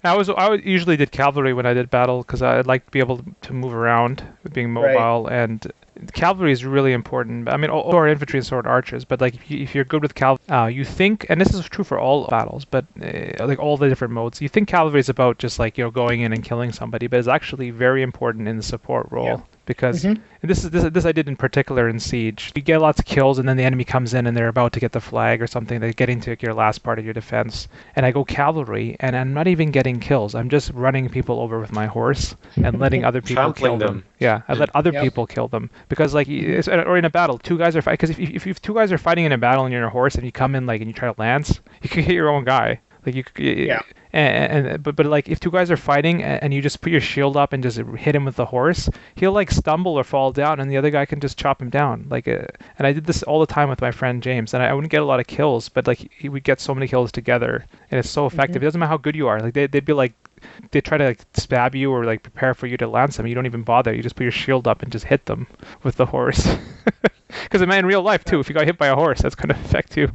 I usually did cavalry when I did battle, because I'd like to be able to move around with being mobile, and cavalry is really important. I mean, so are infantry and so are archers, but like if you're good with cavalry, you think, and this is true for all battles, but like all the different modes, you think cavalry is about just like going in and killing somebody, but it's actually very important in the support role. Because and this I did in particular in Siege. You get lots of kills, and then the enemy comes in and they're about to get the flag or something. They're getting to your last part of your defense, and I go cavalry, and I'm not even getting kills. I'm just running people over with my horse and letting other people kill them. Yeah, I let other people kill them, because like or in a battle, 2 guys are fighting. Because if 2 guys are fighting in a battle and you're on a horse and you come in like and you try to lance, you can hit your own guy. Like but like if 2 guys are fighting and you just put your shield up and just hit him with the horse, he'll like stumble or fall down, and the other guy can just chop him down. Like and I did this all the time with my friend James, and I wouldn't get a lot of kills, but like he would get so many kills together, and it's so effective. It doesn't matter how good you are. Like they'd be like, they try to like stab you or like prepare for you to lance them. You don't even bother. You just put your shield up and just hit them with the horse. Because in real life too, if you got hit by a horse, that's going to affect you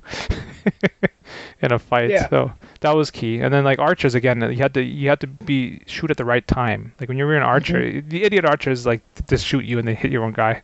in a fight. So that was key. And then like archers again, you had to shoot at the right time. Like when you're an archer, the idiot archers like just shoot you and they hit your own guy,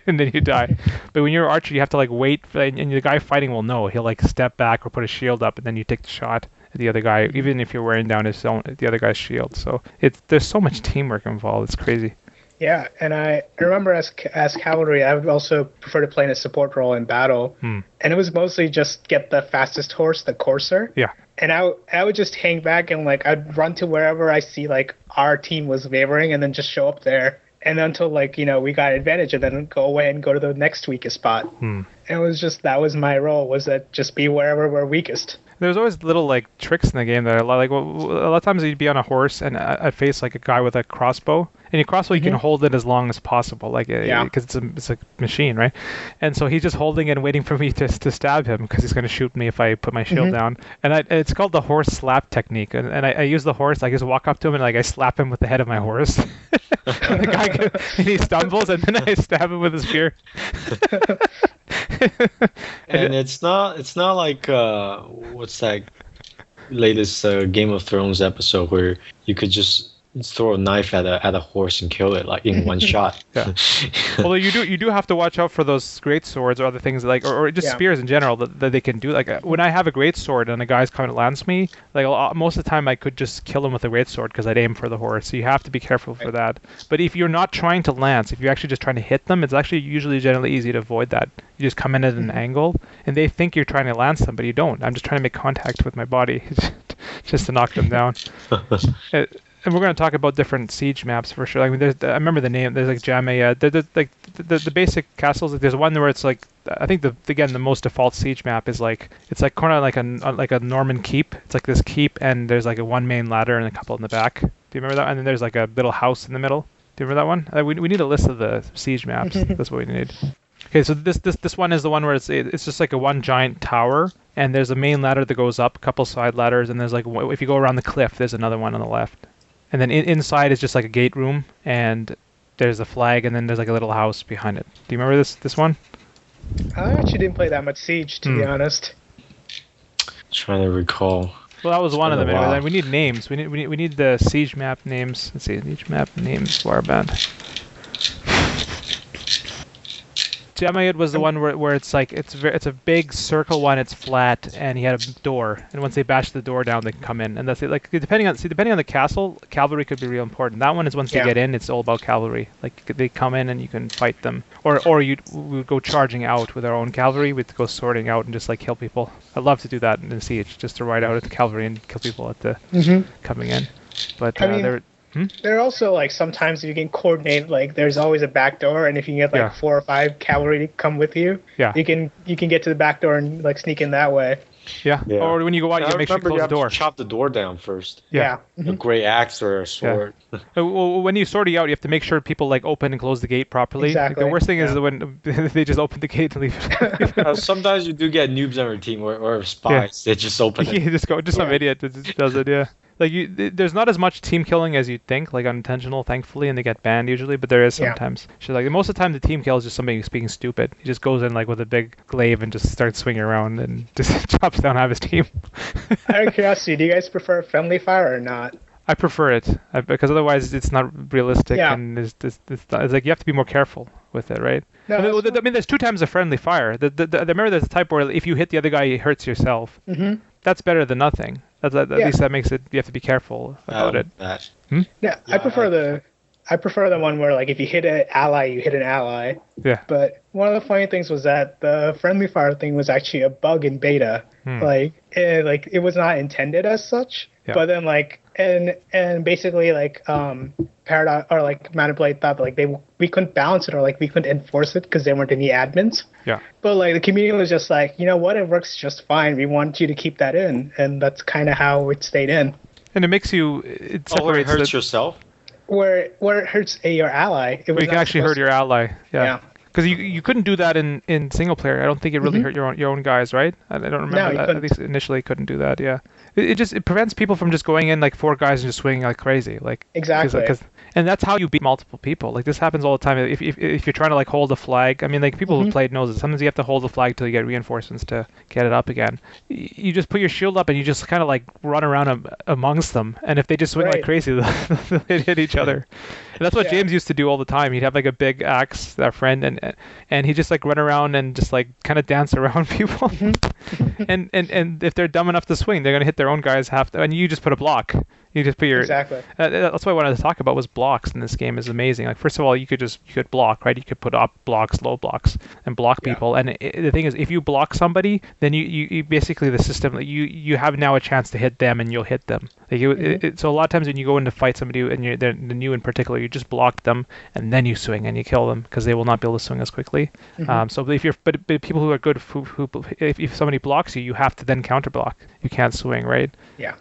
and then you die. But when you're an archer, you have to like wait, and the guy fighting will know. He'll like step back or put a shield up, and then you take the shot at the other guy, even if you're wearing down the other guy's shield. So there's so much teamwork involved. It's crazy. Yeah, and I remember as cavalry, I would also prefer to play in a support role in battle, and it was mostly just get the fastest horse, the courser. Yeah. And I would just hang back and like I'd run to wherever I see like our team was wavering, and then just show up there, and until like we got advantage, and then go away and go to the next weakest spot. And it was just that was my role, was that just be wherever we're weakest. There's always little like tricks in the game that a lot of times you'd be on a horse and I'd face like a guy with a crossbow, and your crossbow you can hold it as long as possible, like because it's a machine, right? And so he's just holding it and waiting for me to stab him, because he's going to shoot me if I put my shield down. And it's called the horse slap technique, and I use the horse. I just walk up to him and like I slap him with the head of my horse, and the guy he stumbles, and then I stab him with a spear. And it's not like what's that latest Game of Thrones episode where you could just throw a knife at a horse and kill it like in one shot. Yeah. Although you do have to watch out for those great swords or other things like or just spears in general that they can do. Like when I have a great sword and a guy's coming to lance me, like most of the time I could just kill him with a great sword because I'd aim for the horse. So you have to be careful for that. But if you're not trying to lance, if you're actually just trying to hit them, it's actually usually generally easy to avoid that. You just come in at an angle, and they think you're trying to lance them, but you don't. I'm just trying to make contact with my body, just to knock them down. And we're going to talk about different siege maps for sure. I mean, I remember the name. There's like Jamaya. Like the basic castles. Like, there's one where it's like I think the most default siege map is like it's like kind of like a Norman keep. It's like this keep, and there's like a one main ladder and a couple in the back. Do you remember that? And then there's like a little house in the middle. Do you remember that one? We need a list of the siege maps. That's what we need. Okay, so this one is the one where it's just like a one giant tower, and there's a main ladder that goes up, a couple side ladders, and there's like if you go around the cliff, there's another one on the left. And then inside is just like a gate room, and there's a flag, and then there's like a little house behind it. Do you remember this one? I actually didn't play that much Siege, to be honest. Trying to recall. Well, that was one of them. Wow. Anyway. We need names. We need the siege map names. Let's see, siege map names. Warband. Jamayad was the one where it's like it's a big circle one. It's flat, and he had a door. And once they bash the door down, they can come in. And that's it. Like depending on the castle, cavalry could be real important. That one is once they get in, it's all about cavalry. Like they come in and you can fight them, or we would go charging out with our own cavalry. We'd go sorting out and just like kill people. I'd love to do that in siege, just to ride out at the cavalry and kill people at the coming in. But there are also like sometimes you can coordinate, like there's always a back door, and if you can get like 4 or 5 cavalry to come with you, you can get to the back door and like sneak in that way. Yeah. Or when you go out, you make sure you close the door. Chop the door down first. Yeah. A great axe or a sword. Well, when you sort it out, you have to make sure people like open and close the gate properly. Exactly. Like, the worst thing is when they just open the gate and leave. Sometimes you do get noobs on your team or spies. They just open it. You just go, some idiot that just does it. Yeah. Like there's not as much team killing as you'd think, like unintentional, thankfully, and they get banned usually. But there is sometimes. So like most of the time, the team kill is just somebody being stupid. He just goes in like with a big glaive and just starts swinging around and just chops down half his team. Out of curiosity, do you guys prefer friendly fire or not? I prefer it because otherwise it's not realistic, and it's like you have to be more careful with it, right? No, I mean, there's 2 times of friendly fire. I remember there's a type where if you hit the other guy, it hurts yourself. Mm-hmm. That's better than nothing. At least that makes it. You have to be careful about it. Yeah, I prefer the one where like if you hit an ally, you hit an ally. Yeah. But one of the funny things was that the friendly fire thing was actually a bug in beta. Like it was not intended as such. Yeah. But then like and basically like Paradox or like Mounted Blade thought that like we couldn't balance it or like we couldn't enforce it because there weren't any admins. Yeah. But like the community was just like, you know what, it works just fine. We want you to keep that in, and that's kind of how it stayed in. And it makes you it separates it hurts yourself. Where it hurts your ally. You can actually hurt your ally. Yeah. Because you couldn't do that in single player. I don't think it really hurt your own guys, right? I don't remember that. At least initially, couldn't do that. Yeah. It prevents people from just going in like 4 guys and just swinging like crazy. Like exactly. And that's how you beat multiple people. Like this happens all the time. If you're trying to like hold a flag, I mean, like people who played knows it. Sometimes you have to hold the flag till you get reinforcements to get it up again. You just put your shield up and you just kind of like run around amongst them. And if they just swing like crazy, they'll hit each other. And that's what James used to do all the time. He'd have like a big axe, our friend, and he'd just like run around and just like kind of dance around people. and if they're dumb enough to swing, they're gonna hit their own guys and you just put a block. You just put your exactly. That's what I wanted to talk about was blocks in this game is amazing. Like first of all, you could block, right? You could put up blocks, low blocks, and block people. And the thing is, if you block somebody, then you basically the system you have now a chance to hit them and you'll hit them. Like so a lot of times when you go in to fight somebody and you in particular, you just block them and then you swing and you kill them because they will not be able to swing as quickly. So if but people who are good if somebody blocks you, you have to then counter block. You can't swing, right? Yeah.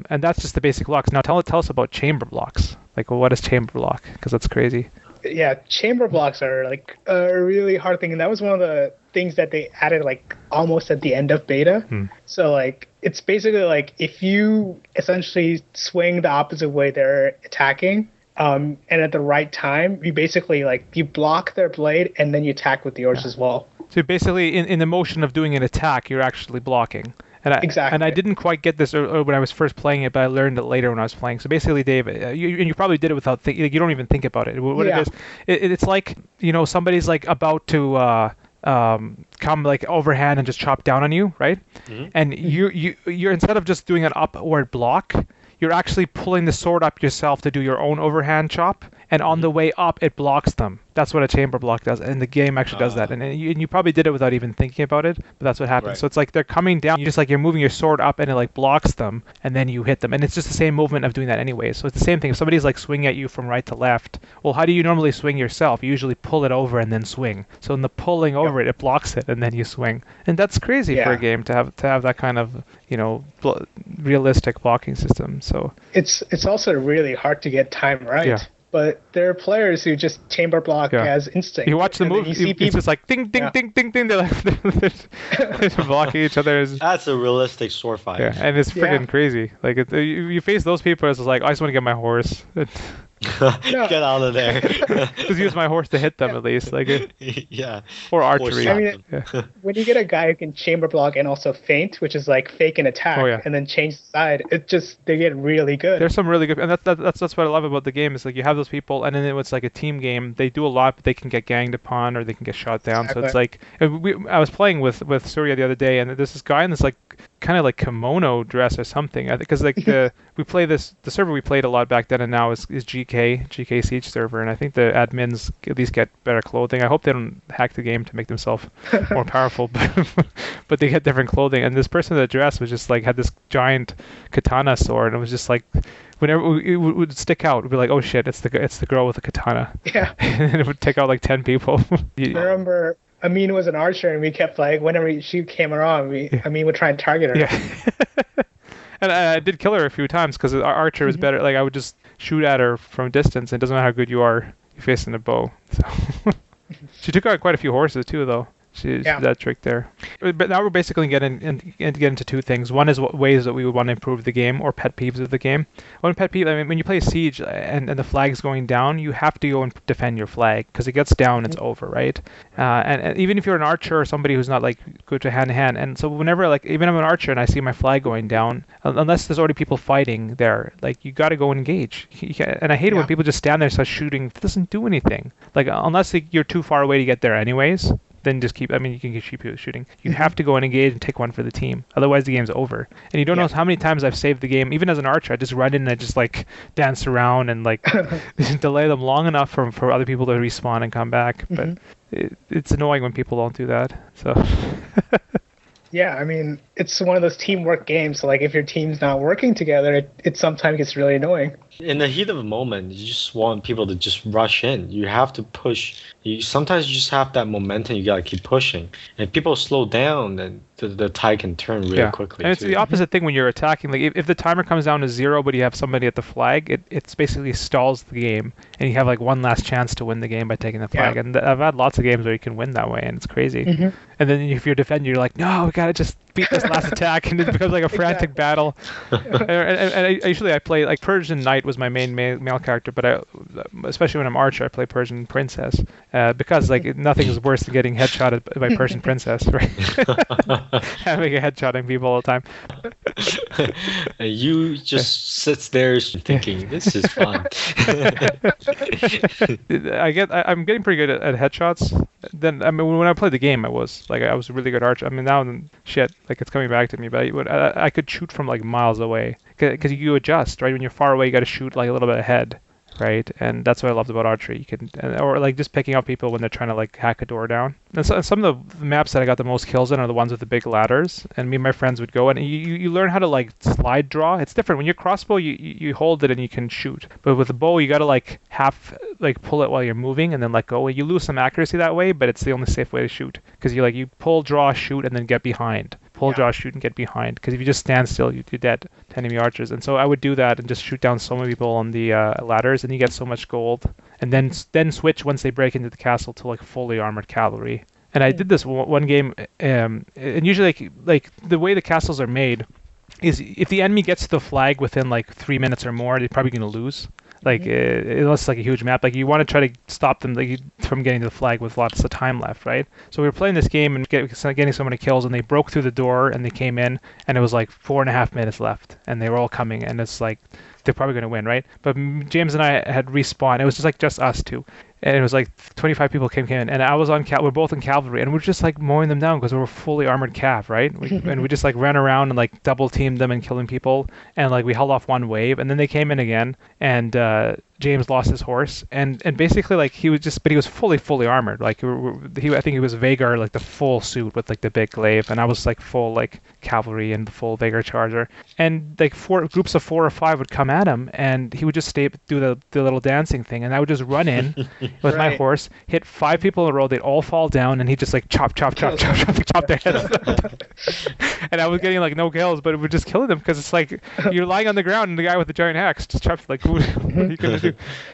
And that's just the basic blocks. Now tell us about chamber blocks. Like, well, what is chamber block? Because that's crazy. Yeah, chamber blocks are like a really hard thing, and that was one of the things that they added like almost at the end of beta. So like it's basically like if you essentially swing the opposite way they're attacking, and at the right time, you basically like you block their blade and then you attack with yours as well. So basically, in the motion of doing an attack, you're actually blocking. And I didn't quite get this when I was first playing it, but I learned it later when I was playing. So basically, Dave, you probably did it without thinking. Like, you don't even think about it. What it is, it's like, somebody's like about to come like overhand and just chop down on you, right? Mhm. And you're instead of just doing an upward block, you're actually pulling the sword up yourself to do your own overhand chop, and on the way up, it blocks them. That's what a chamber block does, and the game actually does that. And you probably did it without even thinking about it, but that's what happens. Right. So it's like they're coming down, you're moving your sword up, and it like blocks them, and then you hit them. And it's just the same movement of doing that anyway. So it's the same thing. If somebody's like swinging at you from right to left, well, how do you normally swing yourself? You usually pull it over and then swing. So in the pulling over it blocks it, and then you swing. And that's crazy for a game to have that kind of realistic blocking system. So it's also really hard to get time right. Yeah. But there are players who just chamber block as instinct. You watch the and then movie, you see it's people, just like ding, ding, ding, ding, ding. They're like they're blocking each other. That's a realistic sword fight. Yeah, and it's freaking crazy. Like you face those people, it's just like, I just want to get my horse. Get out of there. Just use my horse to hit them at least, Yeah. or archery. I mean, when you get a guy who can chamber block and also feint, which is like fake an attack and then change the side, they get really good. There's some really good, and that's what I love about the game. Is like you have those people, and then it's like a team game. They do a lot, but they can get ganged upon or they can get shot down. Exactly. So it's like I was playing with Surya the other day, and there's this guy in this like kind of like kimono dress or something. I think because like the server we played a lot back then and now is GK Siege server, and I think the admins at least get better clothing. I hope they don't hack the game to make themselves more powerful, but they get different clothing. And this person in the dress was just like had this giant katana sword, and it was just like whenever it would stick out, it'd be like, oh shit, it's the girl with the katana. Yeah. And it would take out like 10 people. I remember Amin was an archer, and we kept like whenever she came around, Amin would try and target her. Yeah. And I did kill her a few times because our archer was better. Like I would just shoot at her from a distance. It doesn't matter how good you are, you're facing a bow. So she took out quite a few horses too, though. She did that trick there. But now we're basically getting into two things. One is what ways that we would want to improve the game, or pet peeves of the game. One pet peeve, I mean, when you play Siege and the flag's going down, you have to go and defend your flag, because it gets down, it's over, right? And even if you're an archer or somebody who's not like good to hand-to-hand, and so whenever, like, even if I'm an archer and I see my flag going down, unless there's already people fighting there, like, you got to go and engage. And I hate it when people just stand there and start shooting. It doesn't do anything. Like, unless you're too far away to get there anyways, then just keep, I mean, you can keep shooting. You have to go and engage and take one for the team. Otherwise, the game's over. And you don't know how many times I've saved the game. Even as an archer, I just run in and I just, like, dance around and, like, delay them long enough for other people to respawn and come back. But it's annoying when people don't do that. So... Yeah, I mean, it's one of those teamwork games. So, like, if your team's not working together, it sometimes gets really annoying. In the heat of the moment, you just want people to just rush in. You have to push. Sometimes you just have that momentum. You gotta keep pushing. And if people slow down, then the tide can turn really quickly. And it's the opposite thing when you're attacking. Like if the timer comes down to 0, but you have somebody at the flag, it's basically stalls the game, and you have like one last chance to win the game by taking the flag. And I've had lots of games where you can win that way, and it's crazy. And then if you're defending, you're like, no, we gotta just beat this last attack, and it becomes like a frantic battle. And usually I play like Persian Knight was my main male character, but especially when I'm archer, I play Persian Princess because like nothing is worse than getting headshotted by Persian Princess, right? Having a headshotting people all the time. And you just sits there thinking, this is fun. I'm getting pretty good at headshots. Then I mean, when I played the game, I was a really good archer. I mean, now shit, like it's coming back to me, but I could shoot from like miles away because you adjust, right? When you're far away, you got to shoot like a little bit ahead, right? And that's what I loved about archery. You can, or like just picking up people when they're trying to like hack a door down. And so, some of the maps that I got the most kills in are the ones with the big ladders. And me and my friends would go, and you learn how to like slide draw. It's different when you're crossbow. You hold it and you can shoot, but with the bow you got to like half like pull it while you're moving and then let go. You lose some accuracy that way, but it's the only safe way to shoot because you pull, draw, shoot, and then get behind. Pull, draw, shoot, and get behind. Because if you just stand still, you're dead to enemy archers. And so I would do that and just shoot down so many people on the ladders, and you get so much gold. And then switch once they break into the castle to like fully armored cavalry. And I did this one game, and usually like the way the castles are made is if the enemy gets to the flag within like 3 minutes or more, they're probably going to lose. Like it looks like a huge map. Like you want to try to stop them from getting to the flag with lots of time left, right? So we were playing this game and getting so many kills, and they broke through the door and they came in, and it was like 4.5 minutes left, and they were all coming, and it's like they're probably going to win, right? But James and I had respawned. It was just us two. And it was like 25 people came in, and I was on we're both in cavalry, and we're just like mowing them down because we were fully armored cav, right? And we just like ran around and like double teamed them and killing people, and like we held off one wave, and then they came in again, and James lost his horse, and basically like he was fully armored. Like I think he was Vagar, like the full suit with like the big glaive, and I was like full like cavalry and the full Vagar charger, and like groups of 4 or 5 would come at him, and he would just do the little dancing thing, and I would just run in with my horse, hit 5 people in a row, they'd all fall down, and he'd just like chop their heads off. And I was getting like no kills, but it would just kill them because it's like you're lying on the ground and the guy with the giant axe just chops like what are you gonna do?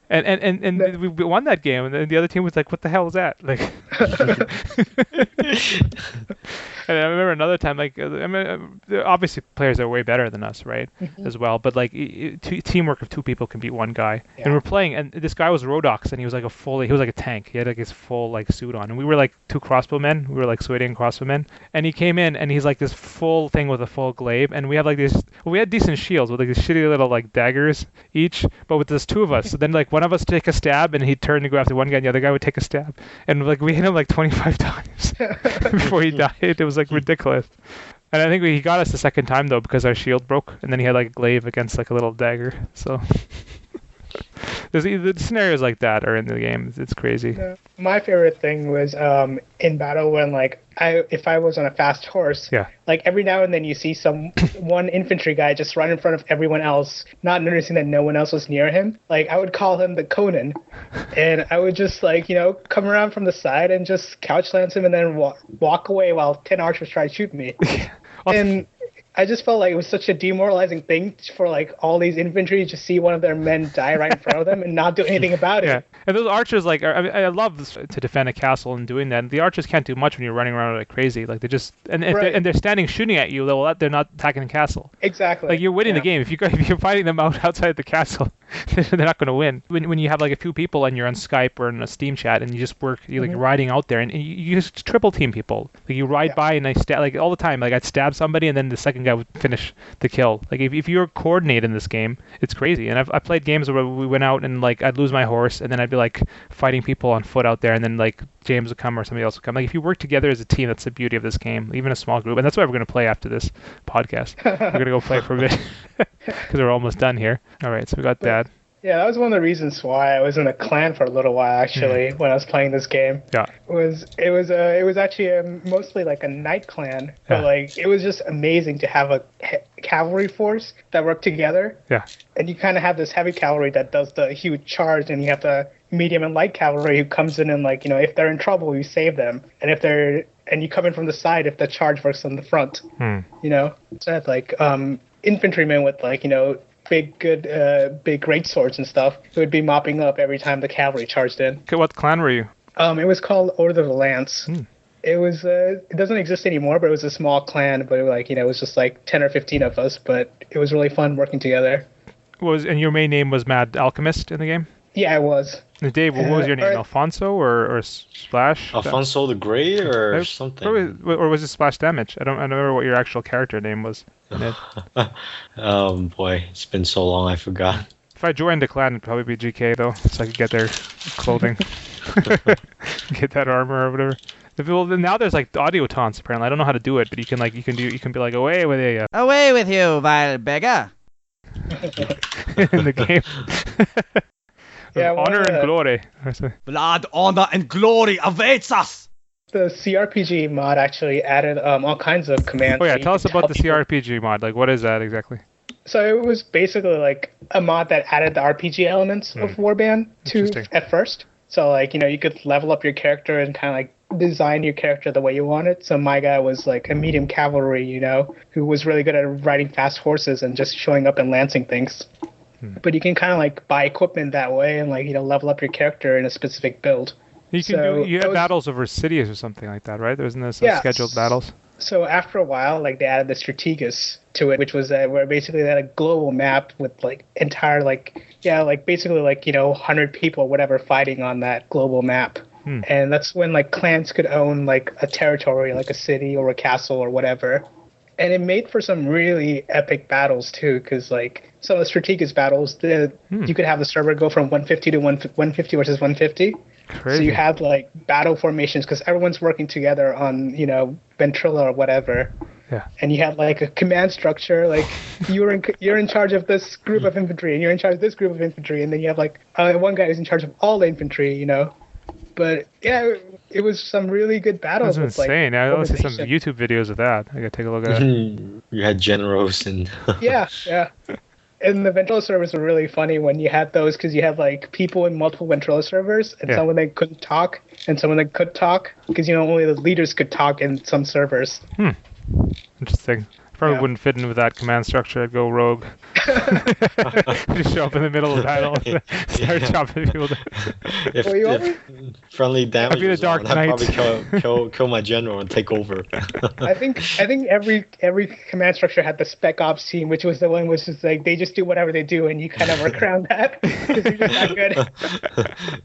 And we won that game, and then the other team was like, what the hell is that? Like and I remember another time, like I mean, obviously players are way better than us, right? As well, but like teamwork of 2 people can beat one guy. And we're playing, and this guy was Rodox, and he was like a tank. He had like his full like suit on, and we were like 2 crossbowmen. We were like Swedish crossbowmen, and he came in, and he's like this full thing with a full glaive, and we have like we had decent shields with like these shitty little like daggers each, but with just 2 of us. So then like one of us take a stab, and he'd turn to go after one guy, and the other guy would take a stab, and like we hit him like 25 times before he died. It was like ridiculous. And I think he got us the second time though because our shield broke, and then he had like a glaive against like a little dagger. So the scenarios like that are in the game. It's crazy. My favorite thing was in battle when like if I was on a fast horse, like every now and then you see one infantry guy just run in front of everyone else, not noticing that no one else was near him. Like I would call him the Conan, and I would just like come around from the side and just couch lance him, and then walk away while 10 archers try to shoot me. And I just felt like it was such a demoralizing thing for like all these infantry to see one of their men die right in front of them and not do anything about it. Yeah, and those archers, like, I love to defend a castle and doing that. And the archers can't do much when you're running around like crazy. Like they just they're standing shooting at you. They're not attacking the castle. Exactly. Like you're winning the game if you're fighting them outside the castle. They're not going to win. When you have like a few people and you're on Skype or in a Steam chat and you're like riding out there and you just triple team people. Like you ride by and I stab like all the time. Like I'd stab somebody and then the second guy would finish the kill. Like if you're coordinated in this game, it's crazy. And I played games where we went out and like I'd lose my horse and then I'd be like fighting people on foot out there, and then like James would come or somebody else would come. Like if you work together as a team, that's the beauty of this game. Even a small group, and that's why we're going to play after this podcast. We're going to go play for a bit because we're almost done here. All right, so we got that. Yeah, that was one of the reasons why I was in a clan for a little while actually when I was playing this game. Yeah. It was actually mostly like a knight clan, but like it was just amazing to have a cavalry force that worked together. Yeah. And you kind of have this heavy cavalry that does the huge charge, and you have the medium and light cavalry who comes in and like, if they're in trouble, you save them. And you come in from the side if the charge works on the front. So I had like infantrymen with like, big great swords and stuff who would be mopping up every time the cavalry charged in. Okay, what clan were you? It was called Order of the Lance. It was it doesn't exist anymore, but it was a small clan, but it was just like 10 or 15 of us, but it was really fun working together. And your main name was Mad Alchemist in the game? Yeah, it was. And Dave, what was your name? Alfonso or Splash? Alfonso the Great or something? Or was it Splash Damage? I don't remember what your actual character name was. Oh boy, it's been so long I forgot. If I joined the clan, it'd probably be GK though, so I could get their clothing, get that armor or whatever. Well, now there's like audio taunts apparently. I don't know how to do it, but you can be like away with you. Away with you, vile beggar! In the game. Honor and glory. Blood, honor, and glory awaits us! The CRPG mod actually added all kinds of commands. Oh yeah, tell us about the CRPG mod. Like, what is that exactly? So it was basically like a mod that added the RPG elements of Warband at first. So like, you could level up your character and kind of like design your character the way you want it. So my guy was like a medium cavalry, who was really good at riding fast horses and just showing up and lancing things. But you can kind of like buy equipment that way and like, level up your character in a specific build. You have battles over cities or something like that, right? There isn't this scheduled battles? So after a while, like they added the Strategus to it, which was where basically they had a global map with like entire like basically like 100 people or whatever fighting on that global map. And that's when like clans could own like a territory, like a city or a castle or whatever. And it made for some really epic battles too, because like some of the Strategus battles, you could have the server go from 150 to 150 versus 150. Crazy. So you had like battle formations because everyone's working together on Ventrilla or whatever. Yeah. And you had like a command structure, like you're in charge of this group of infantry, and you're in charge of this group of infantry, and then you have like one guy who's in charge of all the infantry, But yeah, it was some really good battles. That's with, insane. Like, I want to see some YouTube videos of that. I gotta take a look at it. You had generals and Yeah. And the Ventrilla servers were really funny when you had those because you had like people in multiple Ventrilla servers, and some of them couldn't talk, and some of them could talk because only the leaders could talk in some servers. Interesting. Probably wouldn't fit in with that command structure. I'd go rogue. Just show up in the middle of the battle, start chopping people. If friendly damage I'd be the was Dark on, I'd Knight. probably kill my general and take over. I think every command structure had the Spec Ops team, which was the one which is like they just do whatever they do, and you kind of work around that because you're just not good.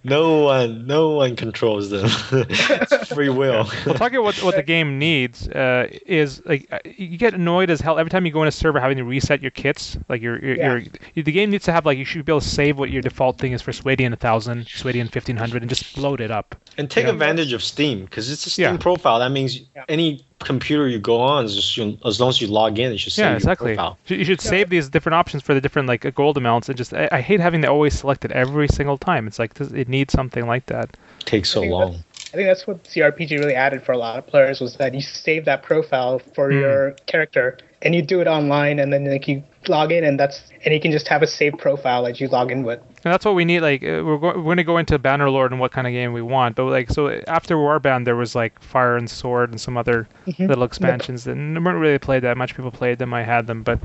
No one controls them. It's free will. Well, talking about what the game needs is like you get annoyed as hell every time you go in a server having to reset your kits. Like the game needs to have like you should be able to save what your default thing is for Swadian 1000, Swadian 1500, and just load it up. And take advantage of Steam because it's a Steam profile. That means any computer you go on, is just, as long as you log in, it should save your profile. You should save these different options for the different like gold amounts. And just I hate having to always select it every single time. It's like it needs something like that. It takes so long. I think that's what CRPG really added for a lot of players was that you save that profile for your character and you do it online, and then like you log in and you can just have a saved profile that you log in with. And that's what we need. Like we're going to go into Bannerlord and what kind of game we want, but like so after Warband there was like Fire and Sword and some other little expansions that weren't really played that much. People played them. I had them, but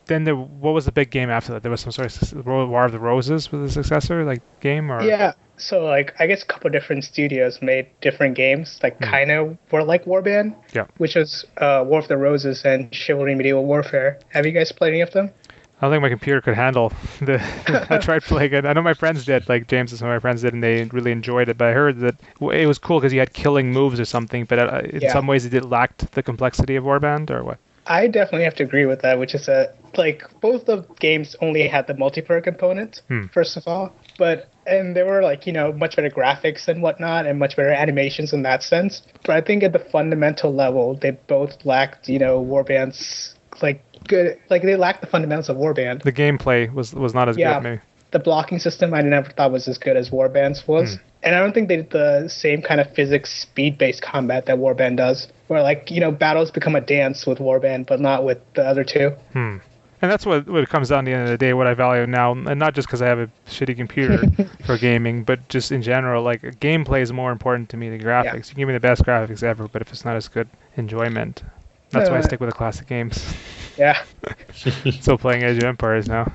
then what was the big game after that? There was some sort of War of the Roses with a successor like game, or So like I guess a couple different studios made different games like kind of were like Warband, which was War of the Roses and Chivalry Medieval Warfare. Have you guys played any of them? I don't think my computer could handle I tried playing it. I know my friends did, like James and some of my friends did, and they really enjoyed it. But I heard that it was cool because you had killing moves or something, but in some ways it lacked the complexity of Warband, or what? I definitely have to agree with that, which is that like both the games only had the multiplayer component, first of all, and they were like, much better graphics and whatnot and much better animations in that sense. But I think at the fundamental level, they both lacked, Warband's good, like they lacked the fundamentals of Warband. The gameplay was not as good, maybe. The blocking system I never thought was as good as Warband's was. And I don't think they did the same kind of physics speed-based combat that Warband does, where battles become a dance with Warband, but not with the other two. And that's what it comes down to the end of the day, what I value now, and not just because I have a shitty computer for gaming, but just in general, like gameplay is more important to me than graphics. You can give me the best graphics ever, but if it's not as good, enjoyment. That's why I stick with the classic games. Yeah. Still playing Age of Empires now.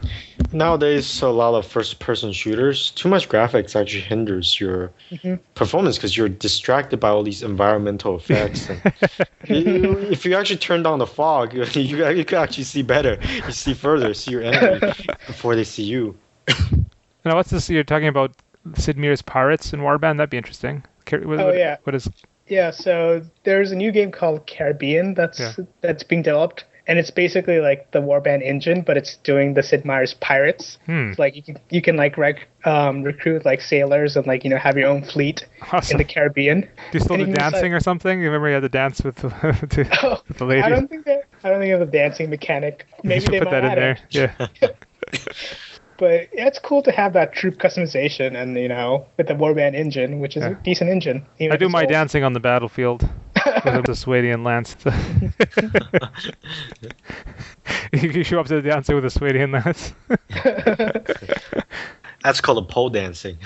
Nowadays, a lot of first-person shooters, too much graphics actually hinders your performance because you're distracted by all these environmental effects. And if you actually turn down the fog, you can actually see better. You see further, see your enemy before they see you. Now, what's this? You're talking about Sid Meier's Pirates in Warband? That'd be interesting. What is... Yeah, so there's a new game called Caribbean that's being developed, and it's basically like the Warband engine, but it's doing the Sid Meier's Pirates. Like you can like recruit like sailors and have your own fleet in the Caribbean. Do you still do dancing or something? You remember you had to dance with the ladies? I don't think they have a dancing mechanic. Maybe they put might that in there. Yeah. But it's cool to have that troop customization and, with the Warband engine, which is a decent engine. I do my dancing on the battlefield with the Swadian lance. You show up to the dancing with a Swadian lance. That's called a pole dancing.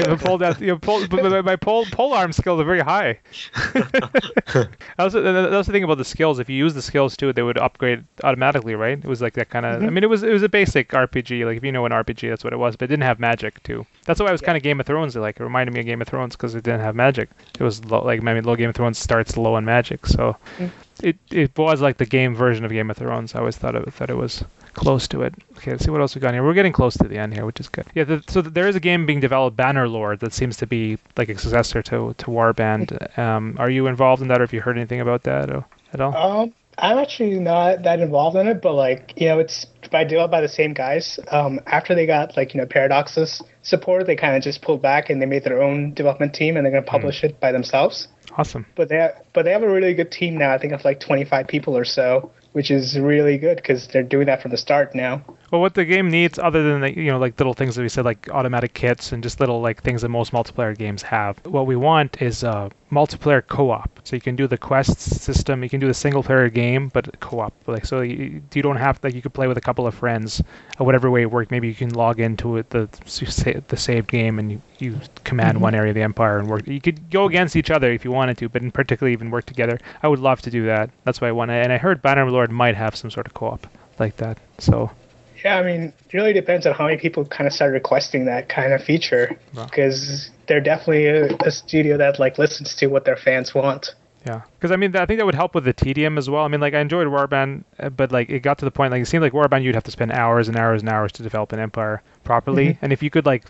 But my pole arm skills are very high. That's the thing about the skills. If you use the skills too, they would upgrade automatically, right? It was like that kind of. I mean, it was a basic RPG. Like if you know an RPG, that's what it was. But it didn't have magic too. That's why it was kind of Game of Thrones. Like it reminded me of Game of Thrones because it didn't have magic. It was low, like low Game of Thrones starts low on magic, so it was like the game version of Game of Thrones. I always thought it was close to it. Okay, let's see what else we got here. We're getting close to the end here, which is good. Yeah, so there is a game being developed, Bannerlord, that seems to be like a successor to Warband. Are you involved in that, or have you heard anything about that at all? I'm actually not that involved in it, but like, it's developed by the same guys. After they got Paradox's support, they kind of just pulled back and they made their own development team, and they're going to publish it by themselves. Awesome. But they have a really good team now. I think of like 25 people or so, which is really good because they're doing that from the start now. Well, what the game needs, other than like little things that we said, like automatic kits and just little like things that most multiplayer games have, what we want is multiplayer co-op. So you can do the quests system, you can do the single player game, but co-op. Like so, you don't have you could play with a couple of friends, or whatever way it works. Maybe you can log into it, the saved game, and you command one area of the empire and work. You could go against each other if you wanted to, but in particular even work together. I would love to do that. That's why I want to. And I heard Bannerlord might have some sort of co-op like that. So. Yeah, I mean, it really depends on how many people kind of start requesting that kind of feature, because they're definitely a studio that listens to what their fans want. Yeah, because I mean, I think that would help with the tedium as well. I mean, like I enjoyed Warband, but like it got to the point, like it seemed like Warband you'd have to spend hours and hours and hours to develop an empire properly, and if you could 3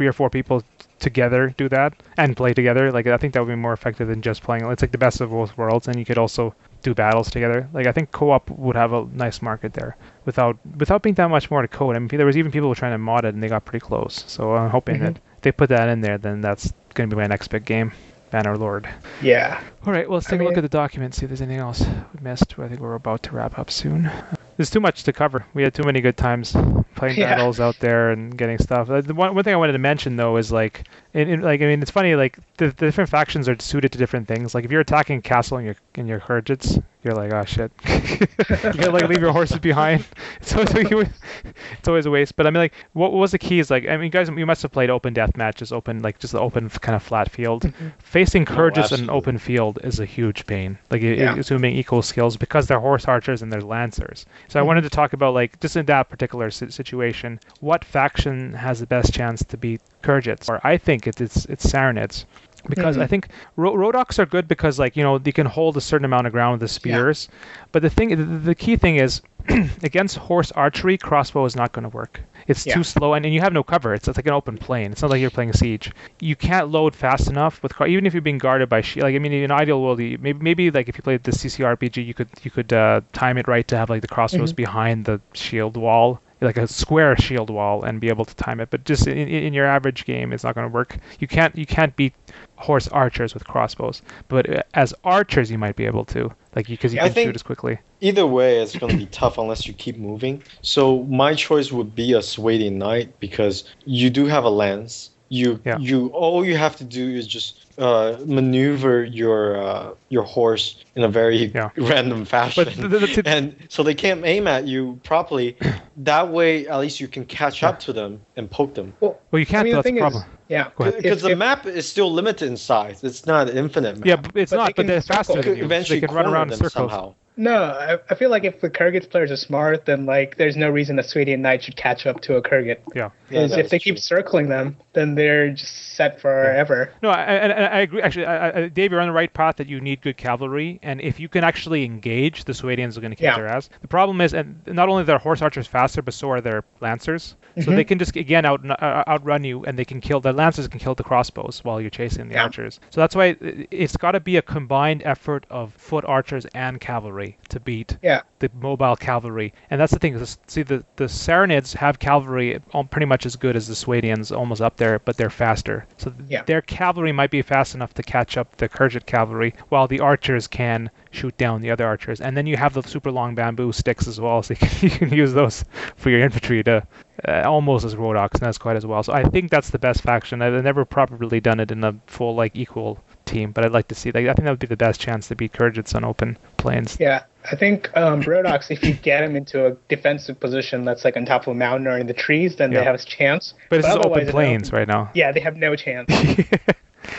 or 4 people together do that and play together, like I think that would be more effective than just playing. It's like the best of both worlds, and you could also do battles together. Like I think co-op would have a nice market there without being that much more to code. I mean, there was even people trying to mod it and they got pretty close. So I'm hoping that if they put that in there, then that's going to be my next big game, Bannerlord. Yeah. All right, well, let's take a look at the document, see if there's anything else we missed. I think we're about to wrap up soon. There's too much to cover. We had too many good times playing battles out there and getting stuff. The one thing I wanted to mention though is I mean, it's funny. Like the different factions are suited to different things. Like if you're attacking a castle in your Khergits, you're like, oh shit, you gotta leave your horses behind. It's always a waste. But I mean, like what was the keys? Like I mean, guys, you must have played open death matches, just the open kind of flat field. Facing Khergits in an open field is a huge pain. Like assuming equal skills because they're horse archers and they're lancers. So I wanted to talk about just in that particular situation, what faction has the best chance to beat Khergits? Or I think it's Saranids. Because I think Rodoks are good because they can hold a certain amount of ground with the spears. But the key thing is against horse archery, crossbow is not going to work. It's too slow, and you have no cover. It's like an open plain. It's not like you're playing Siege. You can't load fast enough even if you're being guarded by shield. Like I mean, in an ideal world, maybe like if you played the CCRPG, you could time it right to have like the crossbows behind the shield wall, like a square shield wall, and be able to time it. But just in your average game, it's not going to work. You can't beat horse archers with crossbows, but as archers you might be able to, because you can shoot as quickly. Either way, it's going to be tough unless you keep moving. So my choice would be a Swadian Knight because you do have a lance. All you have to do is just maneuver your horse in a very random fashion, and so they can't aim at you properly. That way, at least you can catch up to them and poke them. Well, you can't. That's the problem. Because the map is still limited in size. It's not an infinite map. Yeah, but it's not. But they're faster than you. Eventually, they can run around in circles. Somehow. No, I feel like if the Khergit players are smart, then there's no reason a Swadian Knight should catch up to a Khergit. Yeah. Because if they keep circling them, then they're just set forever. No, I agree. Actually, Dave, you're on the right path that you need good cavalry, and if you can actually engage, the Swadians are going to kick their ass. The problem is, and not only are their horse archers faster, but so are their lancers. So they can just again outrun you, and the lancers can kill the crossbows while you're chasing the archers. So that's why it's got to be a combined effort of foot archers and cavalry to beat the mobile cavalry. And that's the thing. See, the Saranids have cavalry pretty much as good as the Swadians, almost up there, but they're faster. So their cavalry might be fast enough to catch up the Khergit cavalry, while the archers can shoot down the other archers. And then you have the super long bamboo sticks as well, so you can use those for your infantry to almost as Rodoks, and that's quite as well. So I think that's the best faction. I've never properly done it in a full equal team, but I'd like to see that. I think that would be the best chance to beat Khergits on open plains. Yeah, I think Brodox, if you get him into a defensive position that's like on top of a mountain or in the trees, then they have a chance. But it's just open otherwise, plains right now. Yeah, they have no chance.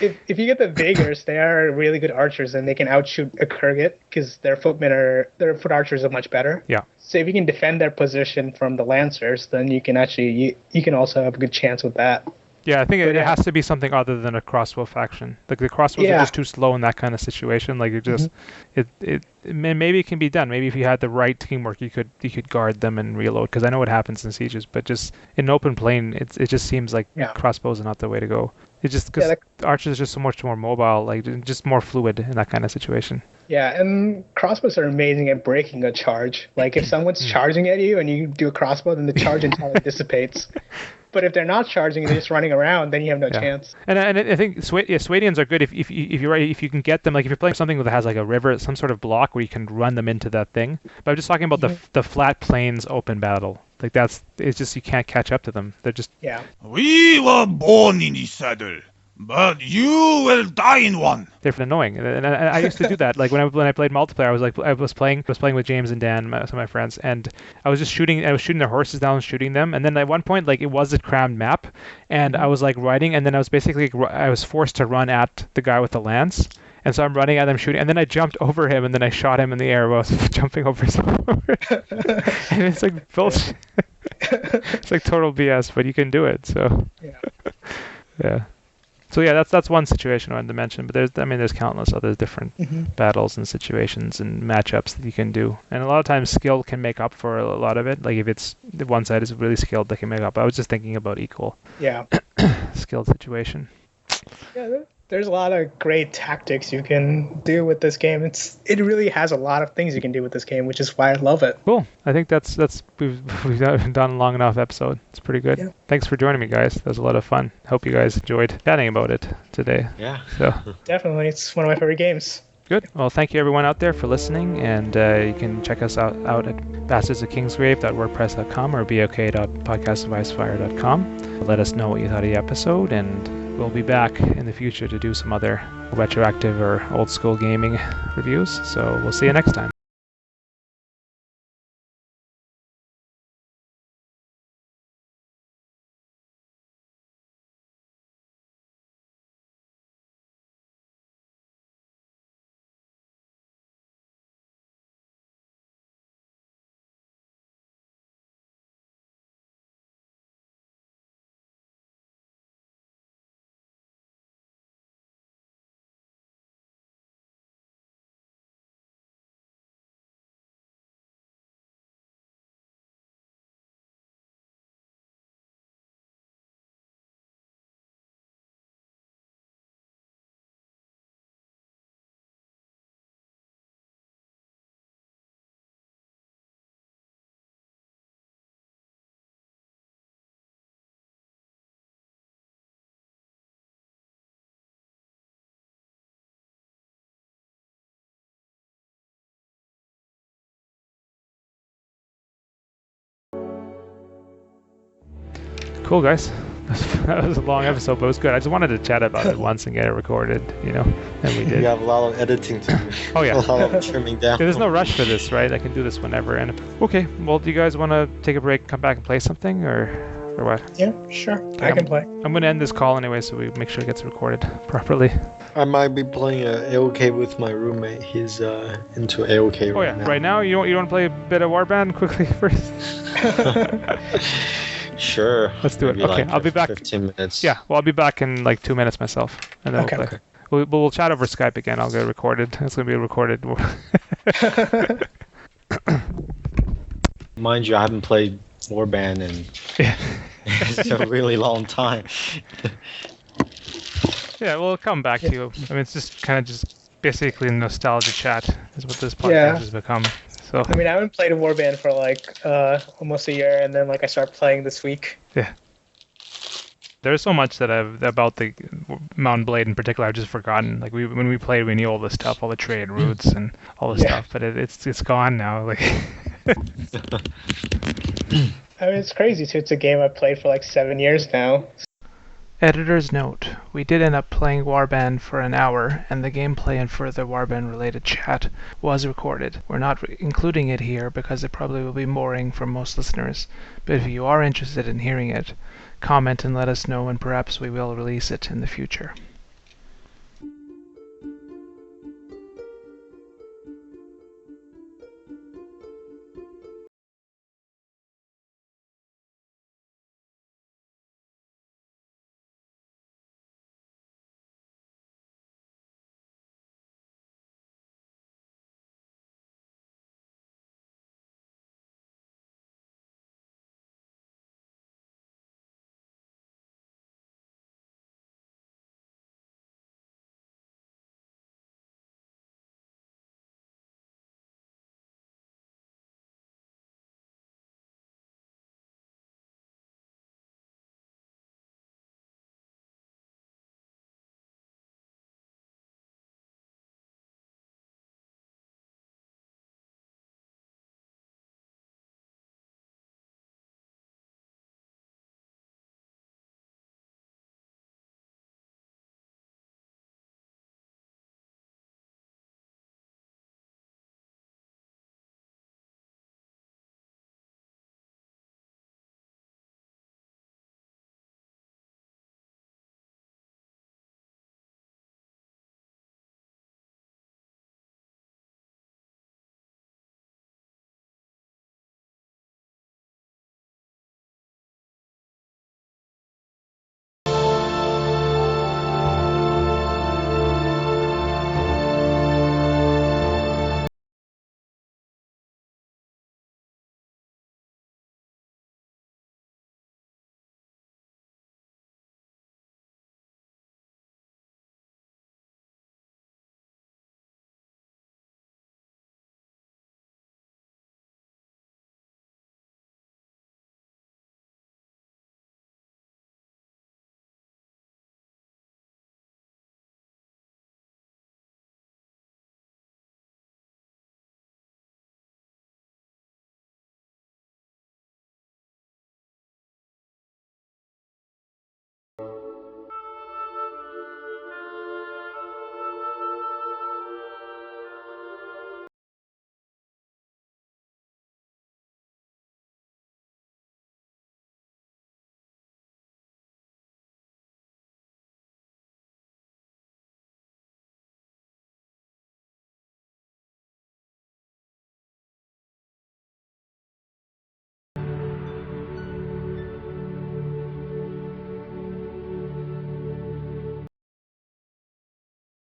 If you get the Vigors, they are really good archers and they can outshoot a Kurgat because their foot archers are much better. Yeah. So if you can defend their position from the Lancers, then you can actually you can also have a good chance with that. Yeah, I think it has to be something other than a crossbow faction. Like the crossbows are just too slow in that kind of situation. Like maybe it can be done. Maybe if you had the right teamwork, you could guard them and reload. Because I know what happens in sieges, but just in open plain, it just seems like crossbows are not the way to go. It's just because archers are just so much more mobile, like just more fluid in that kind of situation. Yeah, and crossbows are amazing at breaking a charge. Like if someone's charging at you and you do a crossbow, then the charge entirely dissipates. But if they're not charging and they're just running around, then you have no chance. And I think Swadians are good if you can get them, like if you're playing something that has like a river, some sort of block where you can run them into that thing. But I'm just talking about the flat plains open battle. Like it's just you can't catch up to them. They're just We were born in the saddle, but you will die in one. They're annoying, and I used to do that. Like when I played multiplayer, I was playing with James and Dan, some of my friends, and I was shooting their horses down, shooting them, and then at one point, like it was a crammed map, and I was like riding, and then I was forced to run at the guy with the lance. And so I'm running at him, shooting, and then I jumped over him, and then I shot him in the air while I was jumping over his And it's like bullshit. It's like total BS, but you can do it. So yeah. So yeah, that's one situation I wanted to mention. But there's countless other different battles and situations and matchups that you can do. And a lot of times skill can make up for a lot of it. Like if it's the one side is really skilled, they can make up. I was just thinking about equal skilled situation. Yeah, there's a lot of great tactics you can do with this game. It really has a lot of things you can do with this game, which is why I love it. Cool. I think we've done a long enough episode. It's pretty good. Yeah. Thanks for joining me, guys. That was a lot of fun. Hope you guys enjoyed chatting about it today. Yeah. So definitely, it's one of my favorite games. Good. Well, thank you everyone out there for listening, and you can check us out at bastardsofkingsgrave.wordpress.com or bok.podcastadvicefire.com. Let us know what you thought of the episode, and we'll be back in the future to do some other retroactive or old school gaming reviews. So we'll see you next time. Cool, guys. That was a long episode, but it was good. I just wanted to chat about it once and get it recorded, and we did. You have a lot of editing to do. Oh, yeah. A lot of trimming down. There's no rush for this, right? I can do this whenever. And okay, well, do you guys want to take a break, come back and play something, or what? Yeah, sure. I can play. I'm going to end this call anyway, so we make sure it gets recorded properly. I might be playing AOK with my roommate. He's into AOK right now. Right now? You want to play a bit of Warband quickly first? Sure. Let's do it. Okay, I'll be back. 15 minutes. Yeah, well, I'll be back in like 2 minutes myself, and then we'll play. Okay. We'll chat over Skype again. I'll get it recorded. It's going to be recorded. Mind you, I haven't played Warband in a really long time. Yeah, we'll come back to you. I mean, it's just kind of just basically nostalgia chat is what this podcast has become. So I mean, I haven't played a Warband for like almost a year, and then like I started playing this week. Yeah. There's so much that about the Mountain Blade in particular I've just forgotten. Like when we played, we knew all this stuff, all the trade routes and all this stuff, but it's gone now. Like. I mean, it's crazy too. It's a game I've played for like 7 years now. Editor's note: we did end up playing Warband for an hour, and the gameplay and further Warband-related chat was recorded. We're not including it here because it probably will be boring for most listeners, but if you are interested in hearing it, comment and let us know, and perhaps we will release it in the future.